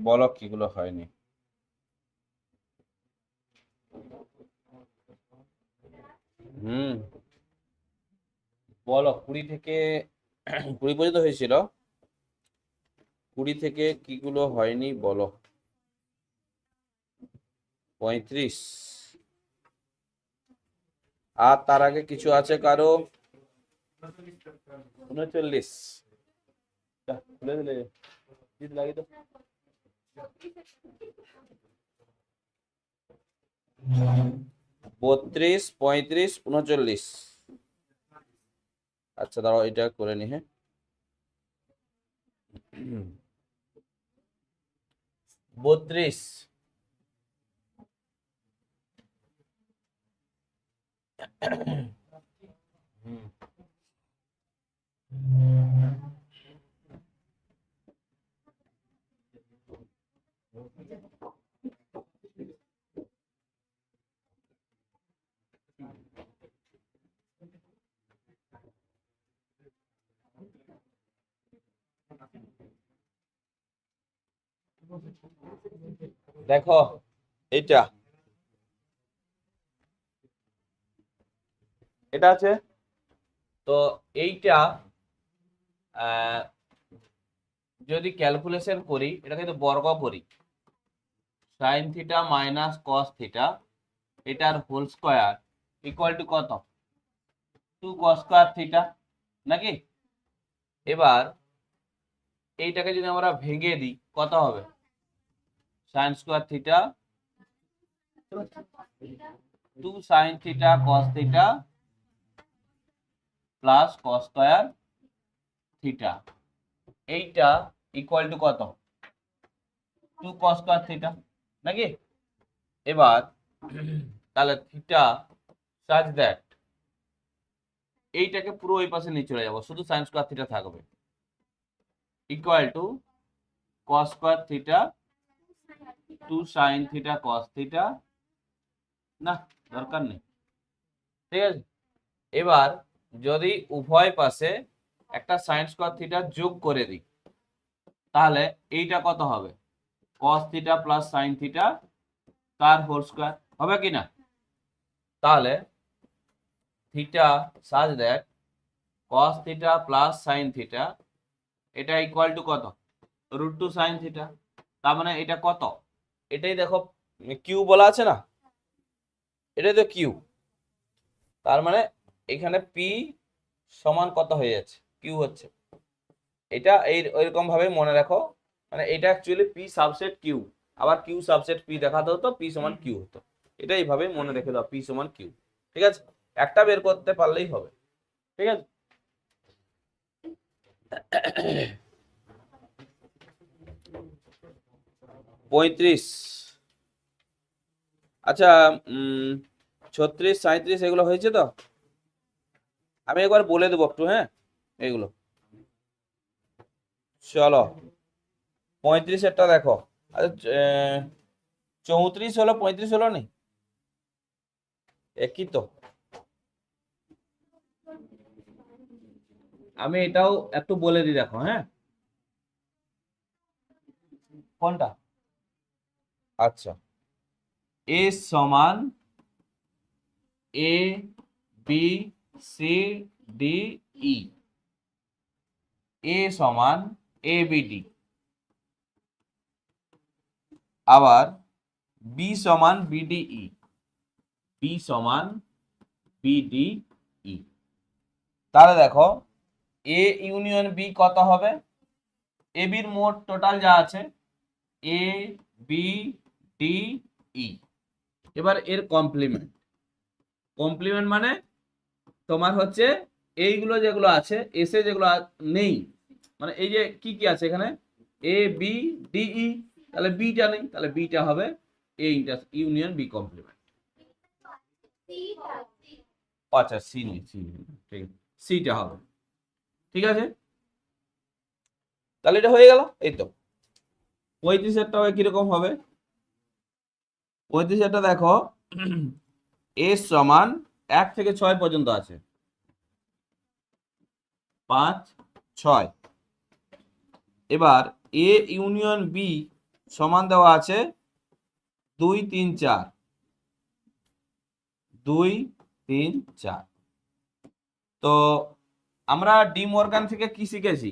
বলো কিগুলো হয়নি। বলো 20 থেকে 20 পর্যন্ত হয়েছিল, 20 থেকে কিগুলো হয়নি বলো। 35, আর তার আগে কিছু আছে কারো? 39, খুলে দিলে লাগিয়ে তো। 32, 35, 39। আচ্ছা দাঁড়াও এটা করে নি। হ্যাঁ 32, দেখো এটা এটা আছে তো এইটা যদি ক্যালকুলেশন করি এটা কিন্তু বর্গ করি, sine theta minus cos theta এটার হোল স্কয়ার ইকুয়াল টু কত? 2 কস স্কয়ার থিটা নাকি? এবার এইটাকে যদি আমরা ভেঙে দিই কত হবে? Sign square theta 2 sine theta cos theta plus cos square theta, এইটা ইকুয়াল টু কত? 2 কস স্কয়ার থিটা নাকি? এবার তাহলে থিটা সাচ দ্যাট এইটাকে পুরো ওই পাশে নিয়ে চলে যাব, শুধু সাইন স্কয়ার থিটা থাকবে, equal to cos square theta 2 sine theta cos theta, না দরকার নেই, ঠিক আছে? এবার যদি উভয় পাশে একটা সাইন স্কয়ার থিটা যোগ করে দিই তাহলে এইটা কত হবে? Cos theta plus sine theta তার হোল স্কয়ার হবে কি না? তাহলে theta such that cos theta plus sine theta এটা ইকুয়াল টু কত? √2 সাইন থিটা। তার মানে এটা কত? এটাই দেখো কিউ বলা আছে না, এটাই তো কিউ। তার মানে এখানে পি সমান কত হয়ে যাচ্ছে? কিউ হচ্ছে এটা। এইরকম ভাবে মনে রাখো, মানে এটা অ্যাকচুয়ালি পি সাবসেট কিউ, আবার কিউ সাবসেট পি দেখাতে হতো, পি সমান কিউ হতো। এটা এইভাবে মনে রেখে দাও, পি সমান কিউ। ঠিক আছে, একটা বের করতে পারলেই হবে। ঠিক আছে। পঁয়ত্রিশ, আচ্ছা 36 37 এগুলো হয়েছে তো? আমি একবার বলে দেবো একটু, হ্যাঁ এইগুলো। চলো 35-এরটা দেখো। আচ্ছা 34 হলো 35 হলো নি, একই তো। আমি এটাও একটু বলে দিই, দেখো হ্যাঁ। কোনটা? আচ্ছা, এ সমান এ বি সি ডি ই, এ সমান এ বি ডি, আবার বি সমান বিডিই, বি সমান বিডিই। তাহলে দেখো এ ইউনিয়ন বি কত হবে? এ বির মোট টোটাল যা আছে এ বি ডি ই, এবার এর কমপ্লিমেন্ট। কমপ্লিমেন্ট মানে তোমার হচ্ছে এইগুলো যেগুলো আছে, এসে যেগুলো নেই, মানে এই যে কি কি আছে এখানে এ বি ডি ই, তাহলে বিটা নেই, তাহলে বিটা হবে এ ইউনিয়ন বি কমপ্লিমেন্ট। আচ্ছা সি নেই, সি নেই, ঠিক আছে, সিটা হবে। ঠিক আছে, তাহলে এটা হয়ে গেল। এই তো 35-এরটা কিরকম হবে? 35-এরটা দেখো এস সমান 1 থেকে 6 পর্যন্ত আছে, 5 6। এবার এ ইউনিয়ন বি সমান দেওয়া আছে 2 3 4, 2 3 4। তো আমরা ডি মর্গান থেকে কি শিখেছি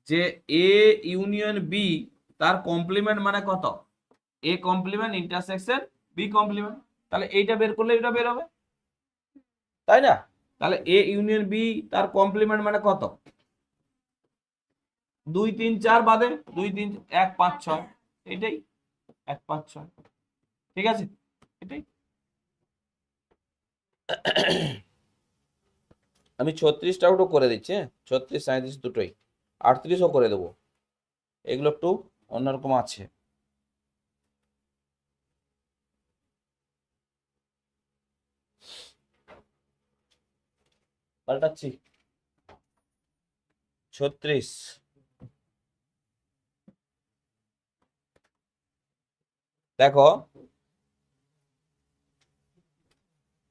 যে এ ইউনিয়ন বি তার কমপ্লিমেন্ট মানে কত? A complement intersection B complement, তাহলে এইটা বের করলে এটা বের হবে, তাই না? তাহলে এ ইউনিয়ন বি তার কমপ্লিমেন্ট মানে কত? 2 3 4 বাদে 2 3 1 5 6, এটাই 1 5 6। ঠিক আছে, এটাই। আমি 36টাও করে দিচ্ছি, হ্যাঁ 36 37 দুটোই, 38ও করে দেবো। এগুলো একটু অন্যরকম আছে। পাল্টাচ্ছি 36, দেখো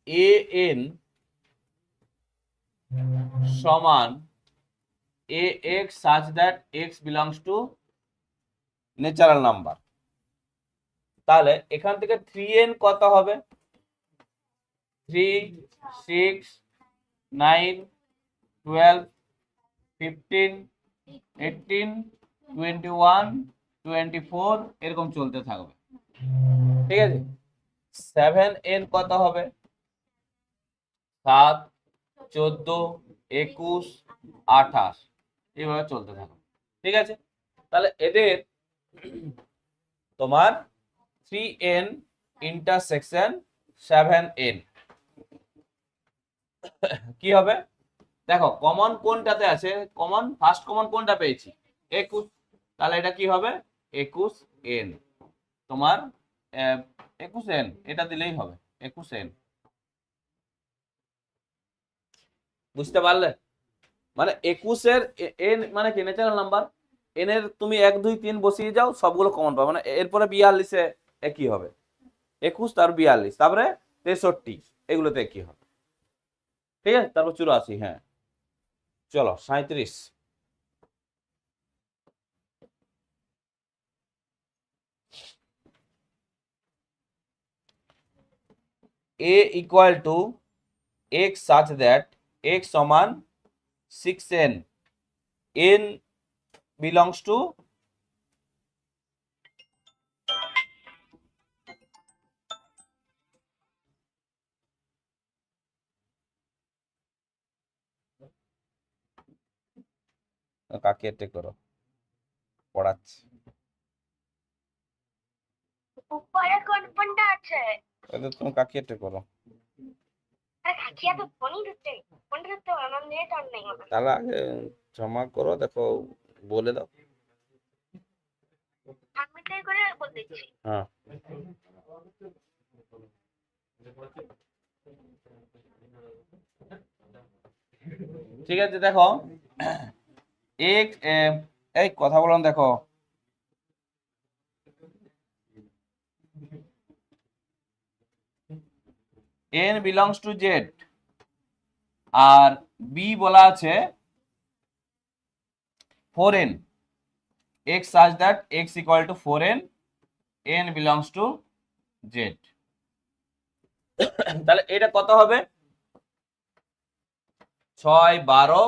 এ এন সমান a X such that X belongs to natural number. তাহলে এখান থেকে 3n কত হবে? 3 6 9 12 15 18 21 24 এরকম চলতে থাকবে। ঠিক আছে, 7n কত হবে? 7 14 21 28 এইভাবে চলতে থাকবে। ঠিক আছে, তাহলে এদের তোমার 3n ইন্টারসেকশন 7n কি হবে? দেখো কমন কোনটাতে আছে? কমন ফার্স্ট কমন কোনটা পেয়েছি? 21, তাহলে এটা কি হবে? 21n। তোমার 21n এটা দিলেই হবে 21n। বুঝতে পারলে? মানে 21-এর এন মানে কি ন্যাচারাল নাম্বার, এন এর তুমি 1 2 3 বসিয়ে যাও, সবগুলো কমন পাবে, মানে এরপরে 42-এ একই হবে, 21 তার 42, তারপরে 63 এগুলোতে একই হবে। ঠিক আছে, তারপর 84, হ্যাঁ চলো 37। a equal to x such that x সমান 6n, n belongs to কাকে এটে করো পড়াচ্ছি, উপরে কোন কোনটা আছে? তুমি কাকে এটে করো। তাহলে আগে জমা করো, দেখো বলে দাও। হ্যাঁ, ঠিক আছে। দেখো এক এই কথা বললাম, দেখো n belongs to z R b বলা আছে 4n, x such that x equal to 4n, n belongs to z। তাহলে এটা কত হবে? 6, 12,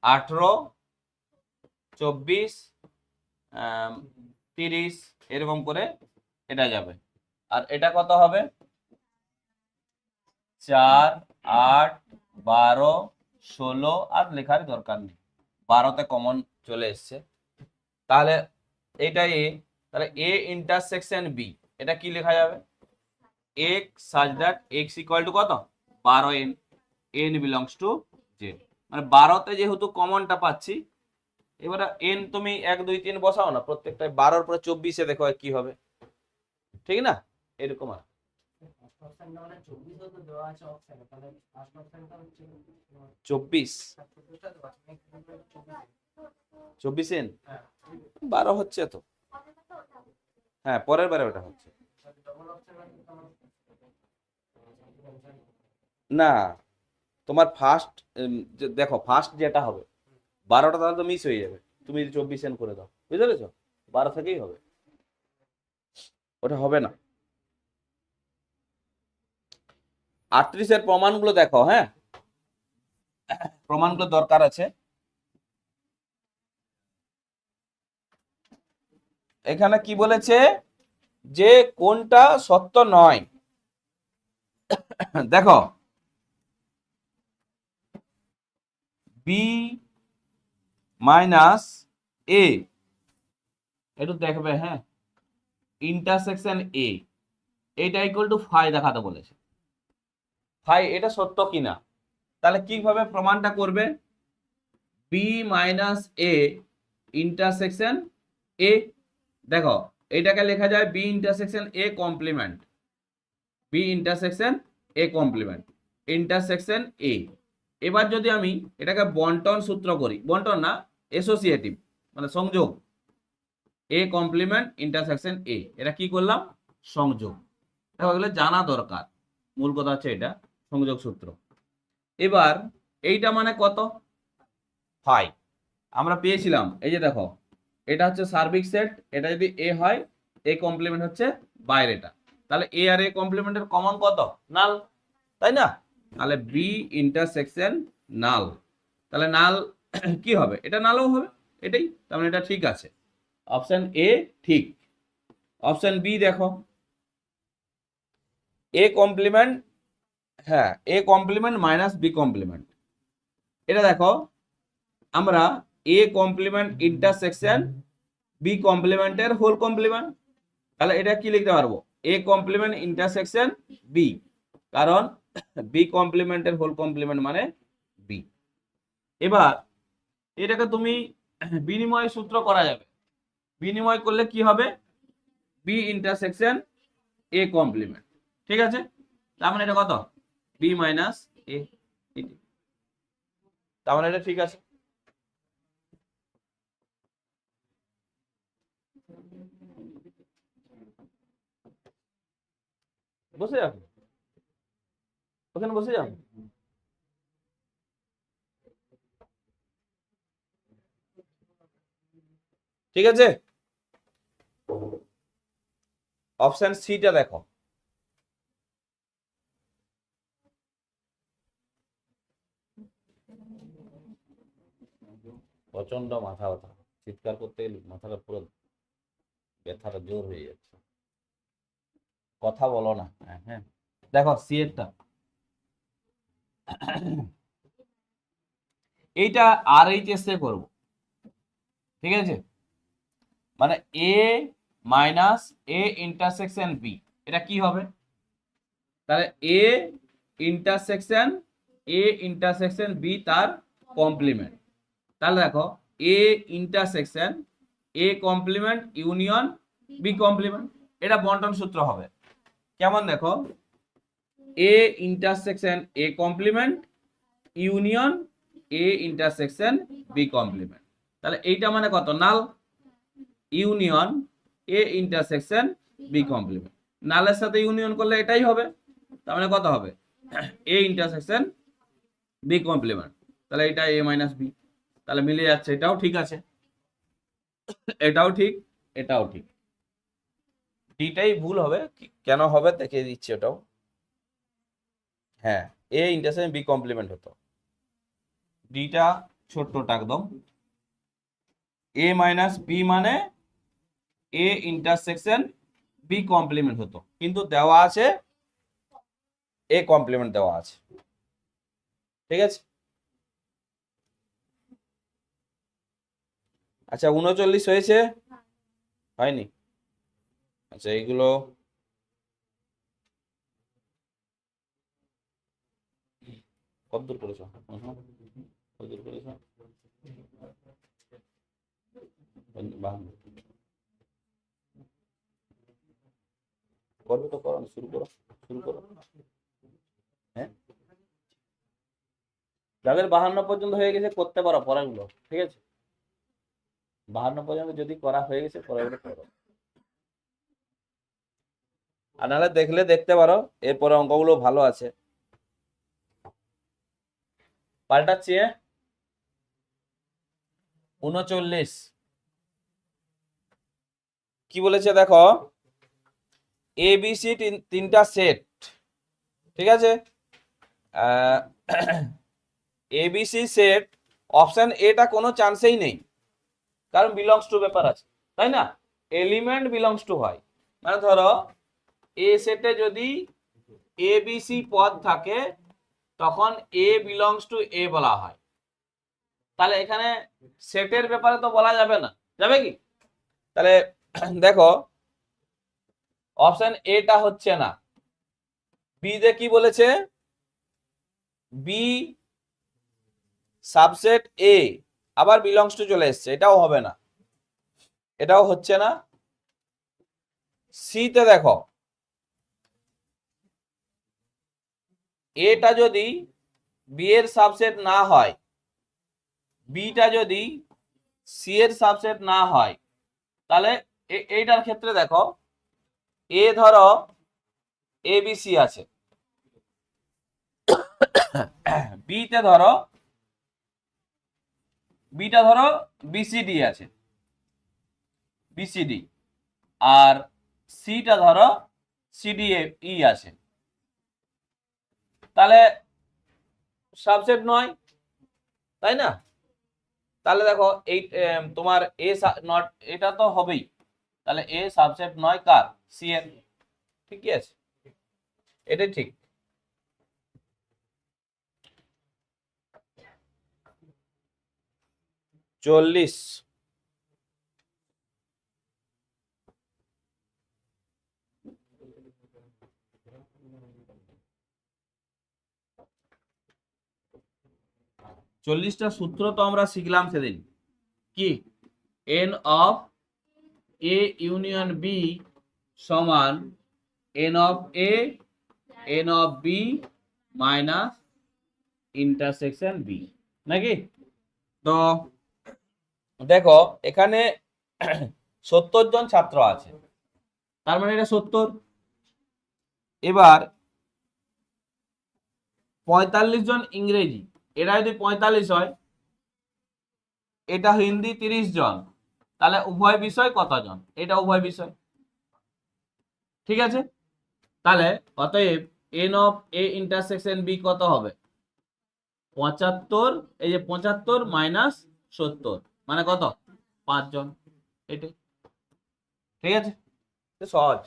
18, 24, 30 এরকম করে এটা যাবে। আর এটা কত হবে? 4, 8, 12, 16, আর লেখার দরকার নেই, 12তে কমন চলে এসছে। তাহলে এটাই এ, তাহলে এ ইন্টারসেকশন বি, এটা কি লেখা যাবে? x such that x equal to কত? 12n, n belongs to z। মানে 12তে যেহেতু কমনটা পাচ্ছি, এবারে n তুমি 1, 2, 3 বসাও না, প্রত্যেকটাই 12 পরে 24-এ দেখো কি হবে, ঠিক না? এরকম আর 24 24n 12 হচ্ছে তো, হ্যাঁ পরের বারে ওটা হচ্ছে না। তোমার ফার্স্ট দেখো, ফার্স্ট যেটা হবে 12টা তাহলে তো মিস হয়ে যাবে, তুমি 24n করে দাও, বুঝতে পেরেছো? 12 থেকেই হবে, ওটা হবে না। 38-এর প্রমাণগুলো দেখো, হ্যাঁ প্রমাণগুলো দরকার আছে। এখানে কি বলেছে যে কোনটা সত্য নয়, দেখো বি মাইনাস এ, একটু দেখবে, হ্যাঁ ইন্টারসেকশন এ, এটা ইকুয়াল টু ফাই দেখাতে বলেছে। ফাই এটা সত্য কিনা, তাহলে কিভাবে প্রমাণটা করবে? B minus A intersection A, দেখো এটাকে লেখা যায় B intersection A complement, B intersection A complement intersection A. এবার যদি আমি এটাকে বন্টন সূত্র করি, বন্টন না অ্যাসোসিয়েটিভ মানে সংযোগ, এ কমপ্লিমেন্ট ইন্টারসেকশন এ, এটা কি করলাম? সংযোগ। দেখো এগুলো জানা দরকার, মূল কথা হচ্ছে এটা সংযোগ সূত্র। এবার এইটা মানে কত? ফাই আমরা পেয়েছিলাম, এই যে দেখো এটা হচ্ছে সার্বিক সেট, এটা যদি এ হয়, এ কমপ্লিমেন্ট হচ্ছে বাইরেটা, তাহলে এ আর এ কমপ্লিমেন্টের কমন কত? নাল, তাই না? তাহলে বি ইন্টারসেকশন নাল, তাহলে নাল কি হবে? এটা নালও হবে, এটাই তার মানে এটা ঠিক আছে, অপশন এ ঠিক। অপশন বি দেখো এ কমপ্লিমেন্ট, হ্যাঁ A complement minus B complement, এটা দেখো আমরা এ কমপ্লিমেন্ট ইন্টারসেকশন বি কমপ্লিমেন্টের হোল কমপ্লিমেন্ট, তাহলে এটা কি লিখতে পারবো? এ কমপ্লিমেন্ট ইন্টারসেকশন বি, কারণ বি কমপ্লিমেন্টের হোল কমপ্লিমেন্ট মানে বি। এবার এটাকে তুমি বিনিময় সূত্র করা যাবে, বিনিময় করলে কি হবে? বি ইন্টারসেকশন এ কমপ্লিমেন্ট, ঠিক আছে? তার মানে এটা কত? বি মাইনাস এ, তার মানে এটা ঠিক আছে। বসে যাও, ওখানে বসে যাও। ঠিক আছে, অপশন সিটা দেখো, প্রচন্ড মাথা ব্যথা, চিৎকার করতে গেলে মাথাটা পুরো ব্যথাটা জোর হয়ে যাচ্ছে, কথা বলো না। হ্যাঁ হ্যাঁ, দেখো সি এরটা, এইটা আর এইচ এস এ করবো, ঠিক আছে? মানে A minus A intersection B, এটা কি হবে? তাহলে A intersection A intersection B তার কমপ্লিমেন্ট। তাহলে দেখো A intersection A complement union B complement, এটা বন্টন সূত্র হবে। কেমন দেখো, A intersection A complement union A intersection B complement. তাহলে এইটা মানে কত, null. Union A intersection B complement, নালের সাথে ইউনিয়ন করলে এটাই হবে। তার মানে কত হবে, এ ইন্টারসেকশন বি কমপ্লিমেন্ট। তাহলে এটা এ মাইনাস বি, তাহলে মিলে যাচ্ছে। এটাও ঠিক আছে, এটাও ঠিক, এটাও ঠিক। ডিটাই ভুল হবে, কেন হবে দেখিয়ে দিচ্ছি ওটাও। হ্যাঁ, এ ইন্টারসেকশন বি কমপ্লিমেন্ট হতো, ডিটা ছোট্টটা একদম। এ মাইনাস বি মানে এ ইন্টারসেকশন বি কমপ্লিমেন্ট হতো, কিন্তু দেওয়া আছে এ কমপ্লিমেন্ট দেওয়া আছে। ঠিক আছে, আচ্ছা 39 হয়েছে, হয়নি? আচ্ছা এইগুলো কত দূর করেছো, কত দূর করেছো? 52। করবে তো করো, শুরু করো, শুরু করো। হ্যাঁ, যাদের 52 পর্যন্ত হয়ে গেছে করতে পারো পরেরগুলো, ঠিক আছে? 52 পর্যন্ত যদি করা হয়ে গেছে পরেরগুলো করো, আর নাহলে দেখলে দেখতে পারো, এরপরে অঙ্কগুলো ভালো আছে। পাল্টাচ্ছি 39 কি বলেছে দেখো, এ বি সি তিনটা সেট, ঠিক আছে? এবিসি সেট, অপশন এটা কোনো চান্সেই নেই, কারণ বিলংস টু ব্যাপার আছে, তাই না? এলিমেন্ট বিলংস টু হয়, মানে ধরো এ সেটে যদি এ বি সি পদ থাকে তখন এ বিলংস টু এ বলা হয়। তাহলে এখানে সেটের ব্যাপারে তো বলা যাবে না, যাবে কি? তাহলে দেখো অপশন এটা হচ্ছে না, বি তে কি বলেছে, বি সাবসেট এ আবার বিলংস টু চলে এসছে, এটাও হবে না, এটাও হচ্ছে না। সি তে দেখো এটা যদি বি এর সাবসেট না হয়, বিটা যদি সি এর সাবসেট না হয়, তাহলে এইটার ক্ষেত্রে দেখো এ ধরো এ বি সি আছে, বিটা ধরো বিসিডি আছে, বিসিডি, আর সিটা ধরো সিডি ই আছে, তাহলে সাবসেট নয়, তাই না? তাহলে দেখো এই তোমার এ নট, এটা তো হবেই, তাহলে এ সাবসেট নয় কার, সি এর। ঠিক আছে, এটাই ঠিক। চল্লিশ, চল্লিশটা সূত্র তো আমরা শিখলাম সেদিন, কি N of A union B সমান N of A N of B minus intersection B, নাকি? তো দেখো এখানে 70 জন ছাত্র আছে, তার মানে এটা 70। এবার 45 জন ইংরেজি, এটা যদি 45 হয়, এটা হিন্দি 30 জন, তাহলে উভয় বিষয় কতজন, এটা উভয় বিষয়। ঠিক আছে, তাহলে অতএব n of A intersection B কত হবে, 75, এই যে 75 মাইনাস 70 মানে কত, 5 জন, এটাই। ঠিক আছে, সহজ।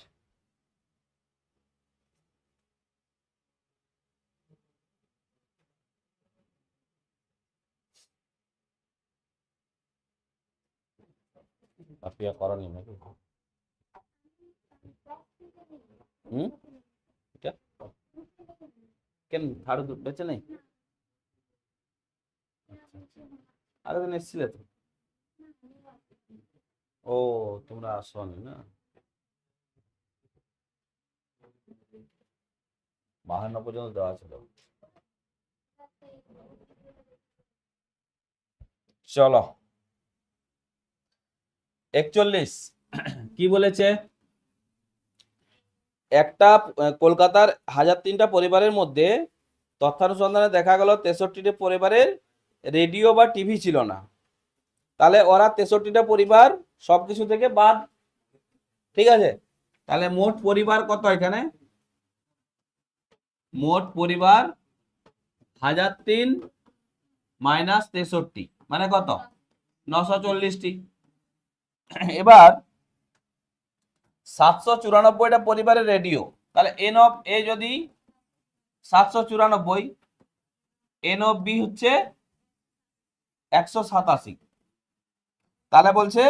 আপনি করেননি নাকি? হুম, এটা কেন থার্ড বেঁচে নেই? আরো দিন এসেছিলে তো। ও তোমরা আসনি না, 52 পর্যন্ত দেওয়া ছিল। চলো 41 কি বলেছে, একটা কলকাতার 1003টা পরিবারের মধ্যে তথ্যানুসন্ধানে দেখা গেল 63টি পরিবারের রেডিও বা টিভি ছিল না। তাহলে ওরা 63টা পরিবার সবকিছু থেকে বাদ, ঠিক আছে? তাহলে মোট পরিবার কত এখানে? মোট পরিবার 1003 মাইনাস 63 মানে কত? 940টি। এবার 794টা পরিবারের রেডিও, তাহলে এন অফ এ যদি 794, এন অফ বি হচ্ছে 187, তাহলে বলছে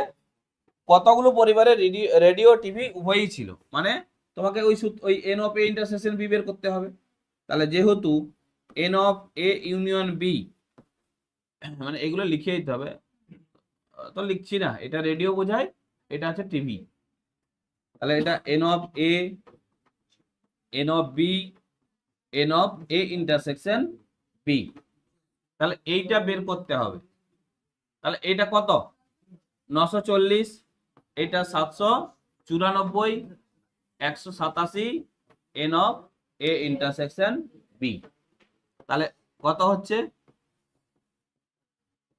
কতগুলো পরিবারের রেডিও টিভি উভয়ই ছিল, মানে তোমাকে ওই n of A intersection B বের করতে হবে। তাহলে যেহেতু n of A union B, মানে এগুলো লিখে দিতে হবে, তো লিখছি না, এটা রেডিও বোঝায়, এটা হচ্ছে টিভি। তাহলে এটা n of A, N of B, N of A intersection B, তাহলে এইটা বের করতে হবে। তাহলে এটা কত? 940, এটা 794, 187 n of A intersection B. তাহলে কত হচ্ছে?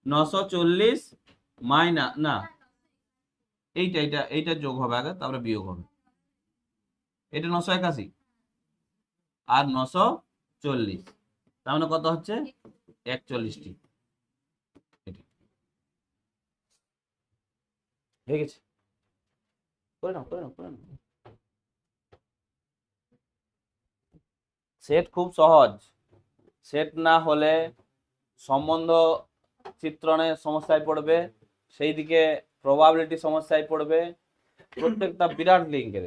940 মাইনাস, না এইটা যোগ হবে আগে, তারপরে বিয়োগ হবে। এটা 981 আর 940, তার মানে কত হচ্ছে? 41টি। হয়ে গেছে, করে নাও করে নাও করে নাও। সেট খুব সহজ, সেট না হলে সম্বন্ধ চিত্রণে সমস্যায় পড়বে, সেই দিকে প্রবাবিলিটি সমস্যায় পড়বে, প্রত্যেকটা বিরাট লিঙ্কের।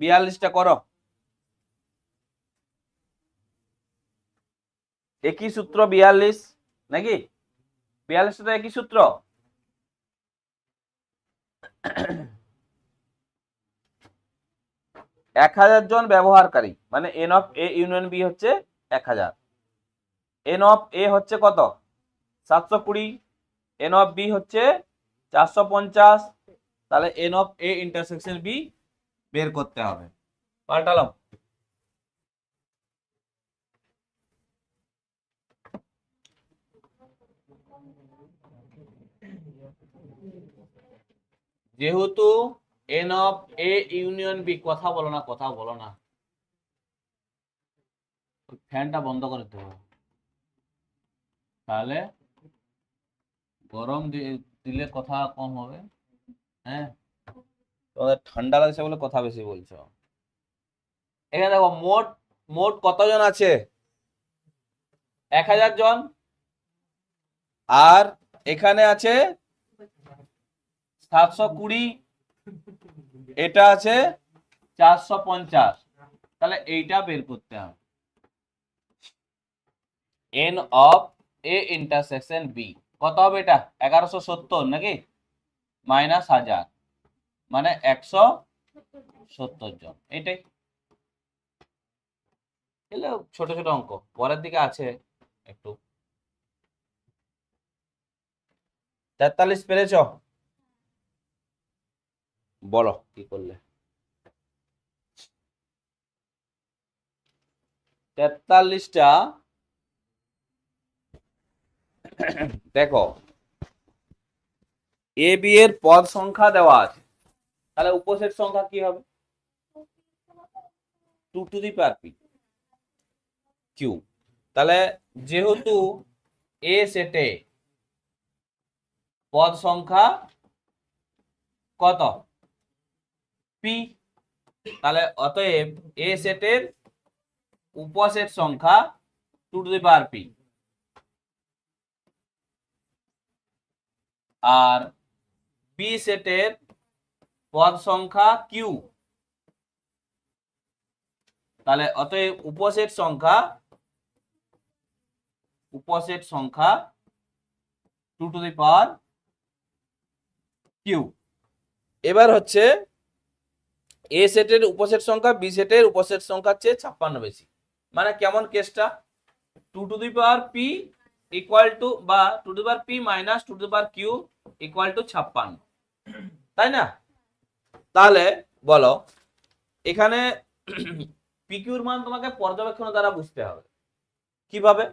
বিয়াল্লিশটা করো, একই সূত্র 42 নাকি? 42টা একই সূত্র। এক 1000 জন ব্যবহারকারী, মানে n of A union B হচ্ছে 1000, এন অফ এ হচ্ছে কত? 720, এন অফ বি হচ্ছে 450, তাহলে N of A intersection B বের করতে হবে। পাল্টালাম। যেহেতু n of A union B, কথা বলো না কথা বলো না, ফ্যানটা বন্ধ করে দিতে হবে, তাহলে গরম দিলে কথা কম হবে। হ্যাঁ, তোমাদের ঠান্ডা লাগছে বলে কথা বেশি বলছো। এখানে দেখো মোট মোট কতজন আছে? 1000 জন, আর এখানে আছে 720, এটা আছে 450, তাহলে এইটা বের করতে হবে। N of A intersection B কত হবে? এটা 1170 নাকি, মাইনাস 1000 মানে 170 জন। এটাই এগুলো ছোট ছোট অঙ্ক, পরের দিকে আছে একটু। 43 পেরেছ? বলো কি করলে। 43টা দেখো, এ বি এর পদ সংখ্যা দেওয়া আছে, তাহলে উপসেট সংখ্যা কি হবে? 2 to the power p q. তাহলে যেহেতু এ সেটে পদ সংখ্যা কত? পি, তাহলে অতএব এ সেটের উপসেট সংখ্যা two to the power p, আর বি সেটের পদ সংখ্যা কিউ, তাহলে অতএব উপসেট সংখ্যা two to the power q. এবার হচ্ছে এ সেটের উপসেট সংখ্যা বি সেটের উপসেট সংখ্যার চেয়ে 56 বেশি, মানে কেমন কেসটা, two to the power P equal to বা two to the power P minus two to the power Q equal to 56, তাই না? তাহলে বলো এখানে পিকিউর মান তোমাকে পর্যবেক্ষণ দ্বারা বুঝতে হবে কিভাবে,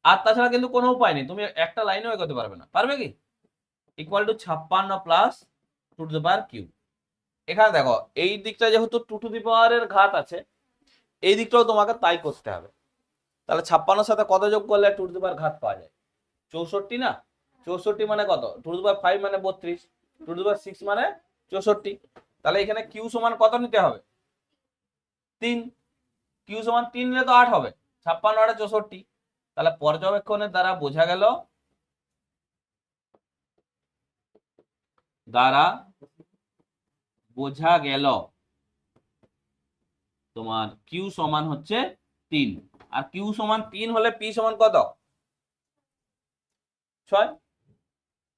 আর তাছাড়া কিন্তু কোনো উপায় নেই, তুমি একটা লাইনও এগোতে পারবে না, পারবে কি? Equal to 56 plus two to the power q. এখানে দেখো এই দিকটা যেহেতু টু টু দি পাওয়ারের ঘাত আছে, এই দিকটাও তোমাকে তাই করতে হবে। তাহলে 56 সাথে কত যোগ করলে টু টু দি পাওয়ার ঘাত পাওয়া যায়? 64 না? 64 মানে কত? টু টু দি পাওয়ার 5 মানে 32, টু টু দি পাওয়ার 6 মানে 64। তাহলে এখানে কিউ সমান কত নিতে হবে? 3। কিউ সমান 3 নিলে তো 8 হবে, 56 আর 64। তাহলে পর্যবেক্ষণের দ্বারা বোঝা গেল তোমার কিউ সমান হচ্ছে 3, আর কিউ সমান 3 হলে পি সমান কত? 6,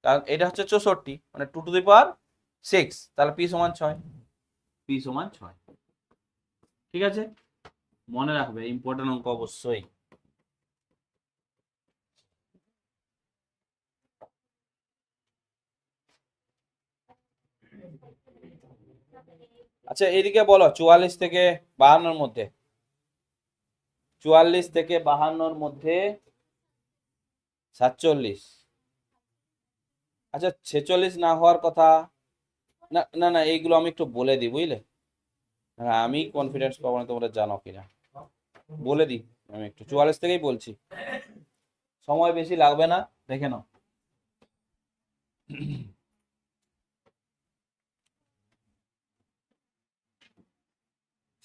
কারণ এটা হচ্ছে 64 মানে টু টু দি পাওয়ার 6, তাহলে পি সমান 6, পি সমান 6। ঠিক আছে, মনে রাখবে ইম্পর্টেন্ট অঙ্ক অবশ্যই। আচ্ছা এদিকে বলো 44 থেকে 52 মধ্যে, 44 থেকে 52 মধ্যে 47, আচ্ছা 46 না হওয়ার কথা না, না না এইগুলো আমি একটু বলে দিই বুঝলে, হ্যাঁ আমি কনফিডেন্স পাবো না তোমরা জানো কিনা, বলে দিই আমি একটু, 44 থেকেই বলছি, সময় বেশি লাগবে না, দেখে নাও।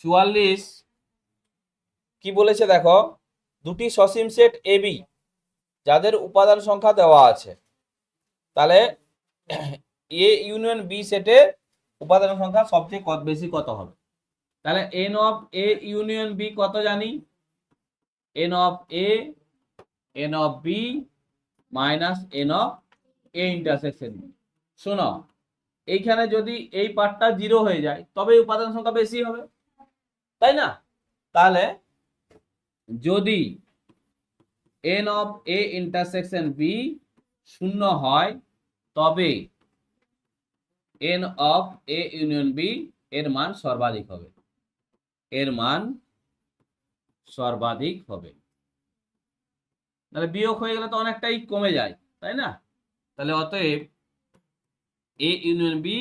44 কি বলেছে দেখো, দুটি সসীম সেট এবি যাদের উপাদান সংখ্যা দেওয়া আছে, তাহলে এ ইউনিয়ন বি সেটের উপাদান সংখ্যা সবচেয়ে বেশি কত হবে? তাহলে N of A union B কত জানি? N of A, N of B minus n of A intersection B. শোনো এইখানে যদি এই পার্টটা 0 হয়ে যায় তবে উপাদান সংখ্যা বেশি হবে, তাই না? তাহলে যদি n of A intersection B 0 হয় তবে n of A union B এর মান সর্বাধিক হবে, এর মান সর্বাধিক হবে। তাহলে বিয়োগ হয়ে গেলে তো অনেকটাই কমে যায়, তাই না? তাহলে অতএব এ ইউনিয়ন বি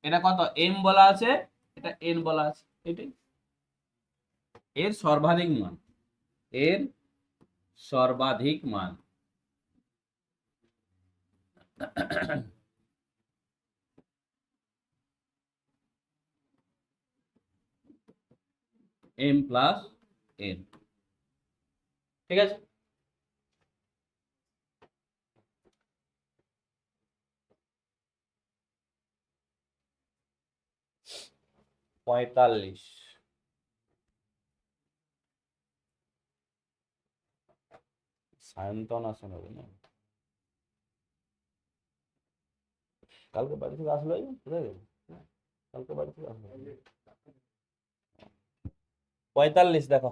এটা কত এম বলা আছে, এটা এন বলা আছে, এটাই এর সর্বাধিক মান, এর সর্বাধিক মান। এম প্লাস এন, ঠিক আছে? পঁয়তাল্লিশ, সায়ন্তন আসেন হবে না, কালকে বাড়ি থেকে আসলো, কোথায় গেল? কালকে বাড়ি থেকে আসলো। 45 দেখো,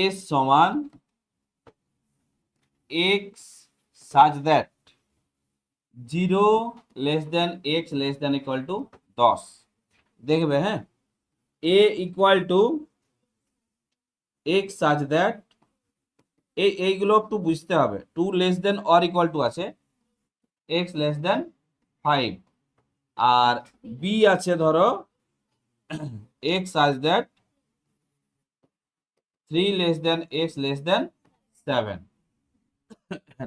এস সমান x such that 0 less than x less than equal to 10 দেখবে, হ্যাঁ a equal to x such that এইগুলো একটু বুঝতে হবে, 2 less than or equal to আছে, x less than 5, আর b আছে ধরো x such that 3 less than x less than 7।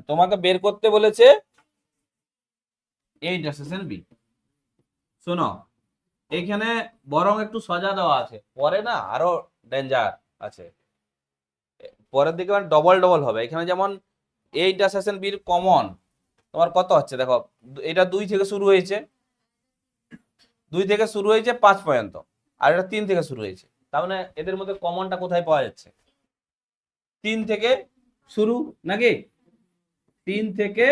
তোমাকে বের করতে বলেছে এই ইন্টারসেকশন বি। শোনো এইখানে বরং একটু সজা দেওয়া আছে, পরে না আরো ডেঞ্জার আছে, পরের দিকে মানে ডবল ডবল হবে। এখানে যেমন এ ইন্টারসেকশন বির কমন তোমার কত হচ্ছে দেখো, এটা 2 থেকে শুরু হয়েছে, 2 থেকে শুরু হয়েছে 5 পর্যন্ত, আর এটা 3 থেকে শুরু হয়েছে। তার মানে এদের মধ্যে কমনটা কোথায় পাওয়া যাচ্ছে? 3 থেকে শুরু নাকি? 3 থেকে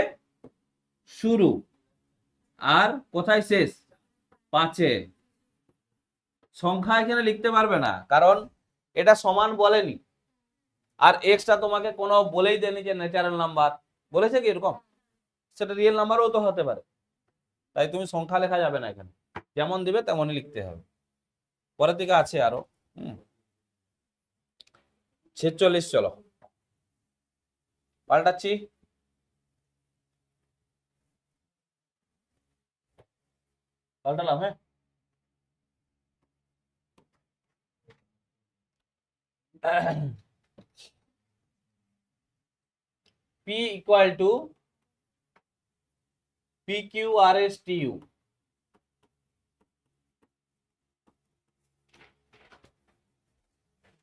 শুরু আর কোথায় শেষ? 5-এ। সংখ্যা এখানে লিখতে পারবে না, কারণ এটা সমান বলেনি, আর এক্সটা তোমাকে কোনো বলেই দেয়নি যে ন্যাচারাল নাম্বার, বলেছে কি এরকম? সেটা রিয়েল নাম্বারও তো হতে পারে, তাই তুমি সংখ্যা লেখা যাবে না এখানে, যেমন দিবে তেমনই লিখতে হবে। পরের দিকে আছে আরো 46, চলো পাল্টাচ্ছি। পাল্টালাম, হ্যাঁ। P equal to PQRSTU,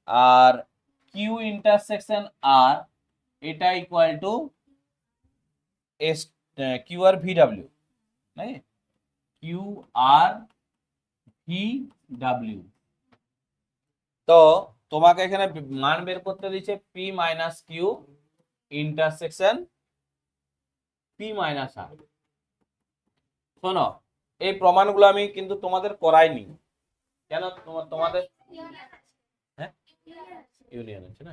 আর Q ইন্টারসেকশন R এটা equal to S QR VW, নাকি? QR VW। তো তোমাকে এখানে মান বের করতে দিচ্ছে P minus Q intersection P minus R। শোনো, এই প্রমাণগুলো আমি কিন্তু তোমাদের করাইনি, কেন? তোমাদের হ্যাঁ ইউনিয়ন আছে না,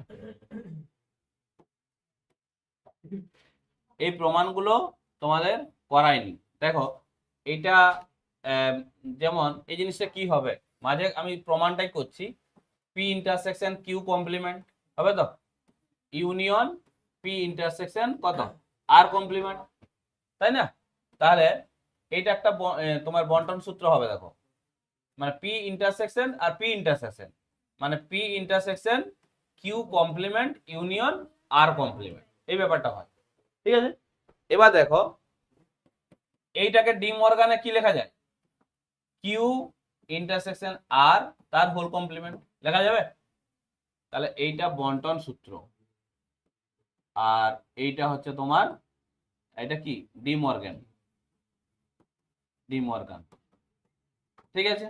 এই প্রমাণগুলো তোমাদের করাইনি। দেখো এটা যেমন এই জিনিসটা কি হবে, মাঝে আমি প্রমাণটাই করছি, পি ইন্টারসেকশন কিউ কমপ্লিমেন্ট হবে তো, ইউনিয়ন পি ইন্টারসেকশন কত আর কমপ্লিমেন্ট, তাই না? তাহলে এইটা একটা তোমার বন্টন সূত্র হবে, দেখো মানে পি ইন্টারসেকশন আর পি ইন্টারসেকশন, মানে P intersection Q complement union R complement, এই ব্যাপারটা হয়। ঠিক আছে, এবার দেখো এইটাকে ডি মর্গানে কি লেখা যায়? কিউ ইন্টারসেকশন আর তার হোল কমপ্লিমেন্ট লেখা যাবে। তাহলে এইটা বন্টন সূত্র, আর এইটা হচ্ছে তোমার, এটা কি ডি মর্গান, ডি মর্গান। ঠিক আছে,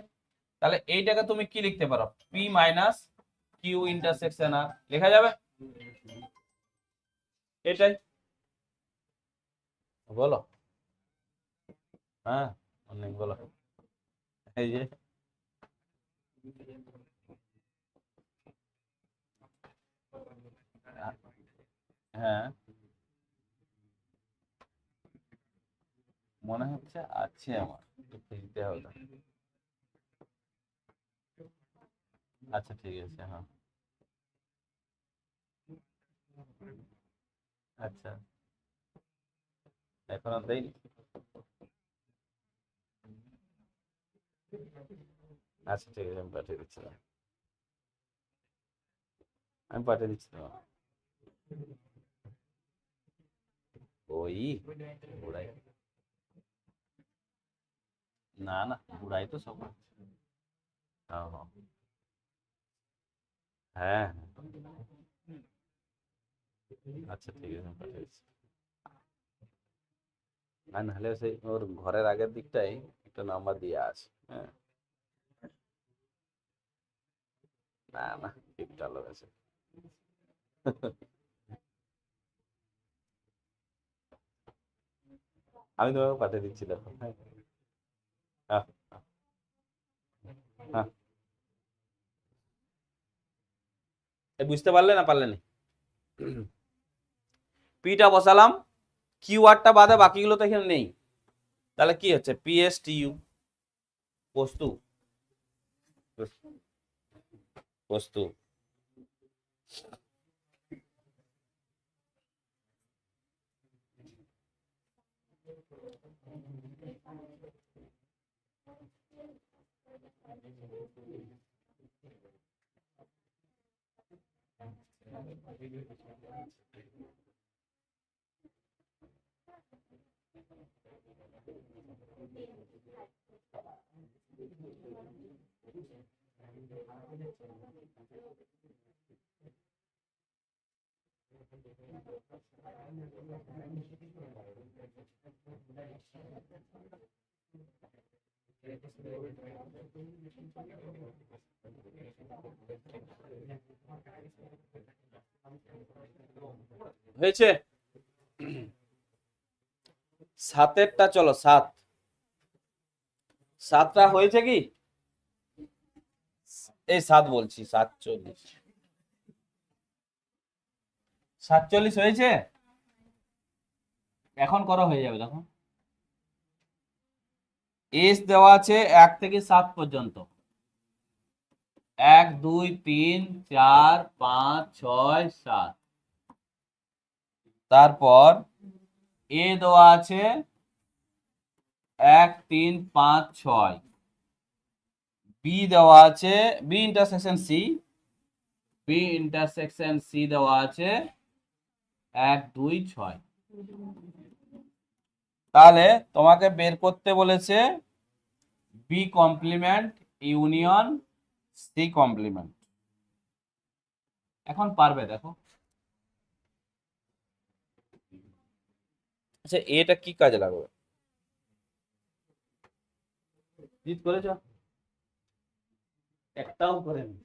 তাহলে এইটাকে তুমি কি লিখতে পারো? পি মাইনাস কিউ ইন্টারসেকশন আর লেখা যাবে, এটাই। বলো, হ্যাঁ অনেক বলো, এই যে হ্যাঁ মনে হচ্ছে আছে আমার, একটু খুঁজতে হবে। আচ্ছা ঠিক আছে, হ্যাঁ আচ্ছা এখনো দেয়নি, আচ্ছা ঠিক আছে আমি পাঠিয়ে দিচ্ছি, আমি পাঠিয়ে দিচ্ছি তোমার ওই বুড়াই, না না বুড়াই তো সব হ্যাঁ হ্যাঁ হ্যাঁ আচ্ছা ঠিক আছে আমি পাঠিয়ে দিচ্ছি। আর নাহলে সেই ওর ঘরের আগের দিকটাই একটা নাম্বার দিয়ে আছে, হ্যাঁ। না না ঠিক চালু আছে। আমি তোমাকে পাঠিয়ে দিচ্ছি, দেখো, হ্যাঁ হ্যাঁ হ্যাঁ। বুঝতে পারলে না পারলে না? পিটা বসালাম, কিউ আরটা বাদে বাকিগুলো তো এখানে নেই, তাহলে কি হচ্ছে পিএসটিইউ, বস্তু, বস্তু। হয়েছে? সাতেরটা চলো, সাতটা হয়েছে কি? এই 7 বলছি, 47 47 হয়েছে? এখন করো, হয়ে যাবে। দেখো এস দেওয়া আছে 1 থেকে 7 পর্যন্ত, 1 2 3 4 5 6 7। তারপর এ দেওয়া আছে 1 3 5 6, বি দেওয়া আছে, বি ইন্টারসেকশন সি দেওয়া আছে 1 2 6। তাহলে তোমাকে বের করতে বলেছে B complement union C complement. এখন পারবে? দেখো আচ্ছা, এটা কি কাজে লাগবে? জিত করেছো? একটাও করেনি।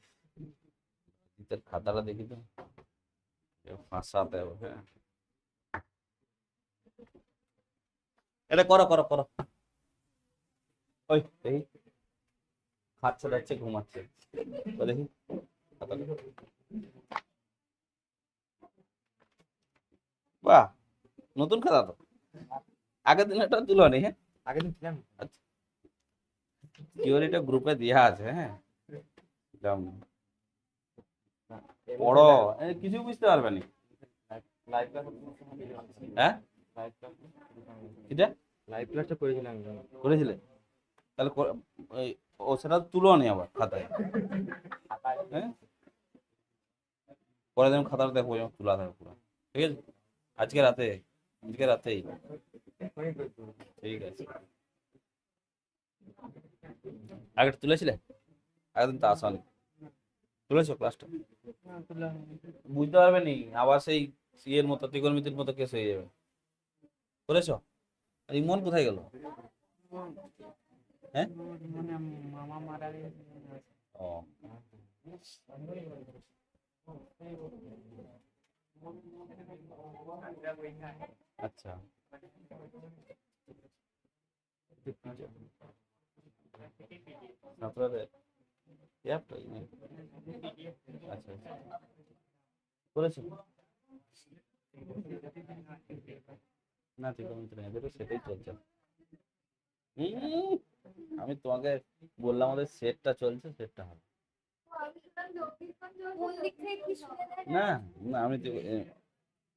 জিতের খাতাটা দেখি তো, ফাঁসাতে হবে। হ্যাঁ, এটা করো করো করো। ওই দেখি, খাচ্ছে যাচ্ছে, ঘুমাচ্ছে। তো দেখি খাতাটা। বাহ, নতুন খাতা তো, আগের দিন এটা তুলো নি। হ্যাঁ, আগের দিন ছিলাম। আচ্ছা, থিওরিটা গ্রুপে দেওয়া আছে। হ্যাঁ, পড়ো, কিছু বুঝতে পারবে না। লাইভ ক্লাস হ্যাঁ, এটা লাইভ ক্লাসটা করেছিলাম। করেছিলে? তাহলে ও সেটা তুলো নি আবার খাতায়। হ্যাঁ, পরের দিন খাতাটা দেখবো যেমন তুলা থাকে পুরো। ঠিক আছে, আজকে রাতেই। ঠিক আছে। আগে তুলেছিলে? আগের দিন তো আসনি। তুলেছো ক্লাসটা? বুঝতে পারবে নি, আবার সেই ইয়ের মতো, ত্রিকোণমিতির মতো কেস হয়ে যাবে। করেছো? আর ইমন কোথায় গেল? হ্যাঁ, মামা মারা গেছে। ও আচ্ছা, আপনাদের অ্যাপটাই নেই। আচ্ছা আচ্ছা, করেছো? না, ত্রিকোণমিতি নেই, দেখো সেটাই চলছে। আমি তোমাকে বললাম আমাদের সেটটা চলছে, সেটটা হবে না। না, আমি তো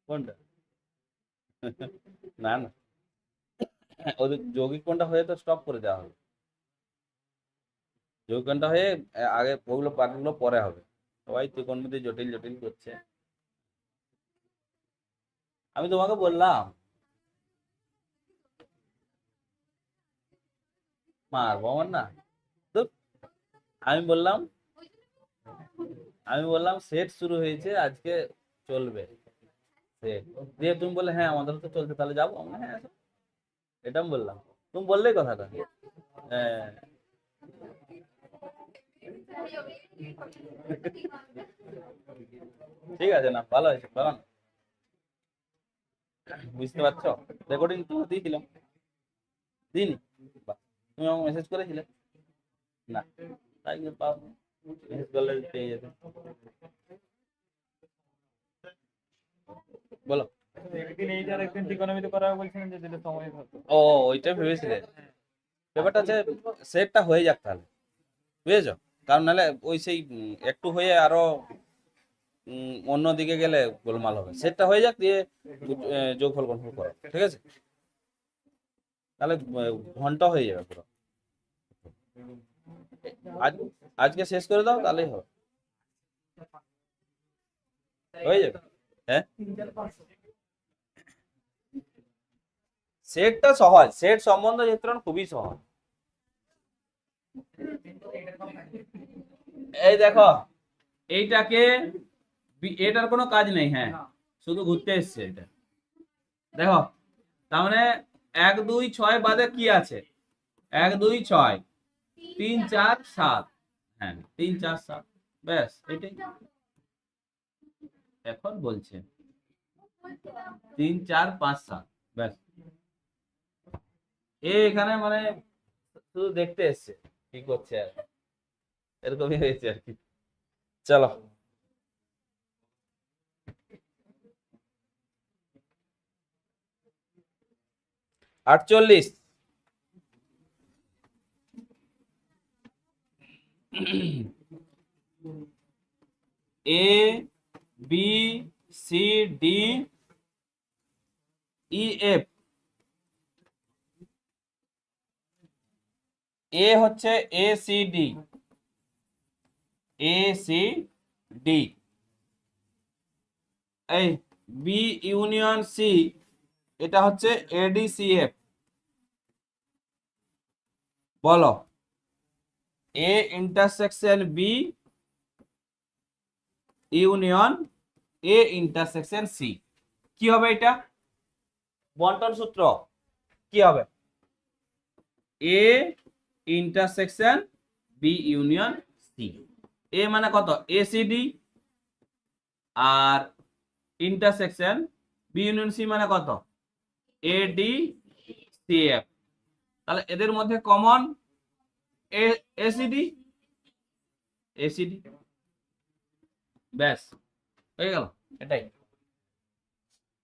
কোনটা? না না, ওদের যৌগিক কোণটা হয়ে তো স্টপ করে দেওয়া হবে। যৌগিক কোণটা হয়ে আগে ওগুলো বাকিগুলো পরে হবে। সবাই ত্রিকোণমিতি জটিল জটিল করছে। আমি তোমাকে বললাম মারবো আমার না। তো আমি বললাম সেট শুরু হয়েছে আজকে, চলবে সেট। দিয়ে তুমি বললে হ্যাঁ আমাদের তো চলছে, তাহলে যাবো। আমি বললাম, হ্যাঁ এটা আমি বললাম, তুমি বললেই কথাটা। হ্যাঁ, ঠিক আছে, না ভালো হয়েছে, ভালো না? বুঝতে পারছো? রেকর্ডিং তো দিয়েছিলাম, দিইনি? বাহ, তুমি আমাকে মেসেজ করেছিলে না? তাই পাও, মেসেজ করলে পেয়ে যেতে। বলো। একদিন এইটার একদিন ত্রিকোণমিতি করা বলছিলেন যে দিলে সময় হতো। ও, ওইটা ভেবেছিলে? ব্যাপারটা হচ্ছে সেটটা হয়ে যাক তাহলে, বুঝেছো? কারণ নাহলে ওই সেই একটু হয়ে আরো অন্য দিকে গেলে গোলমাল হবে। সেটটা হয়ে যাক, দিয়ে যোগফল গণফল করো, ঠিক আছে? তাহলে ঘন্টা হয়ে যাবে পুরো। আজ আজকে শেষ করে দাও, তাহলেই হবে, হয়ে যাবে। হ্যাঁ, সেটটা সহজ, সেট সম্বন্ধ চিত্রণ খুবই সহজ। এই দেখো এইটাকে এটার কোনো কাজ নেই, হ্যাঁ শুধু ঘুরতে এসছে এটা। দেখো তার মানে 1 2 6 বাদে কি আছে, 1 2 6 3 4 7, হ্যাঁ 3 4 7, ব্যাস এটাই। এখন বলছে 3 4 5 7, ব্যাস। এখানে মানে শুধু দেখতে এসছে কি করছে, আর এরকমই হয়েছে আর কি। চলো আটচল্লিশ। A B C D E F. A হচ্ছে A C D, A C D. এই বি ইউনিয়ন সি, এটা হচ্ছে এডিসিএফ। বলো A intersection B union A intersection C, কি হবে এটা? বন্টন সূত্র কি হবে? A intersection B union C. A মানে কত? এসিডি, আর ইন্টারসেকশন বি ইউনিয়ন সি মানে কত? AD CF. তাহলে এদের মধ্যে কমন এসিডি, এসিডি, ব্যাস হয়ে গেল। এটাই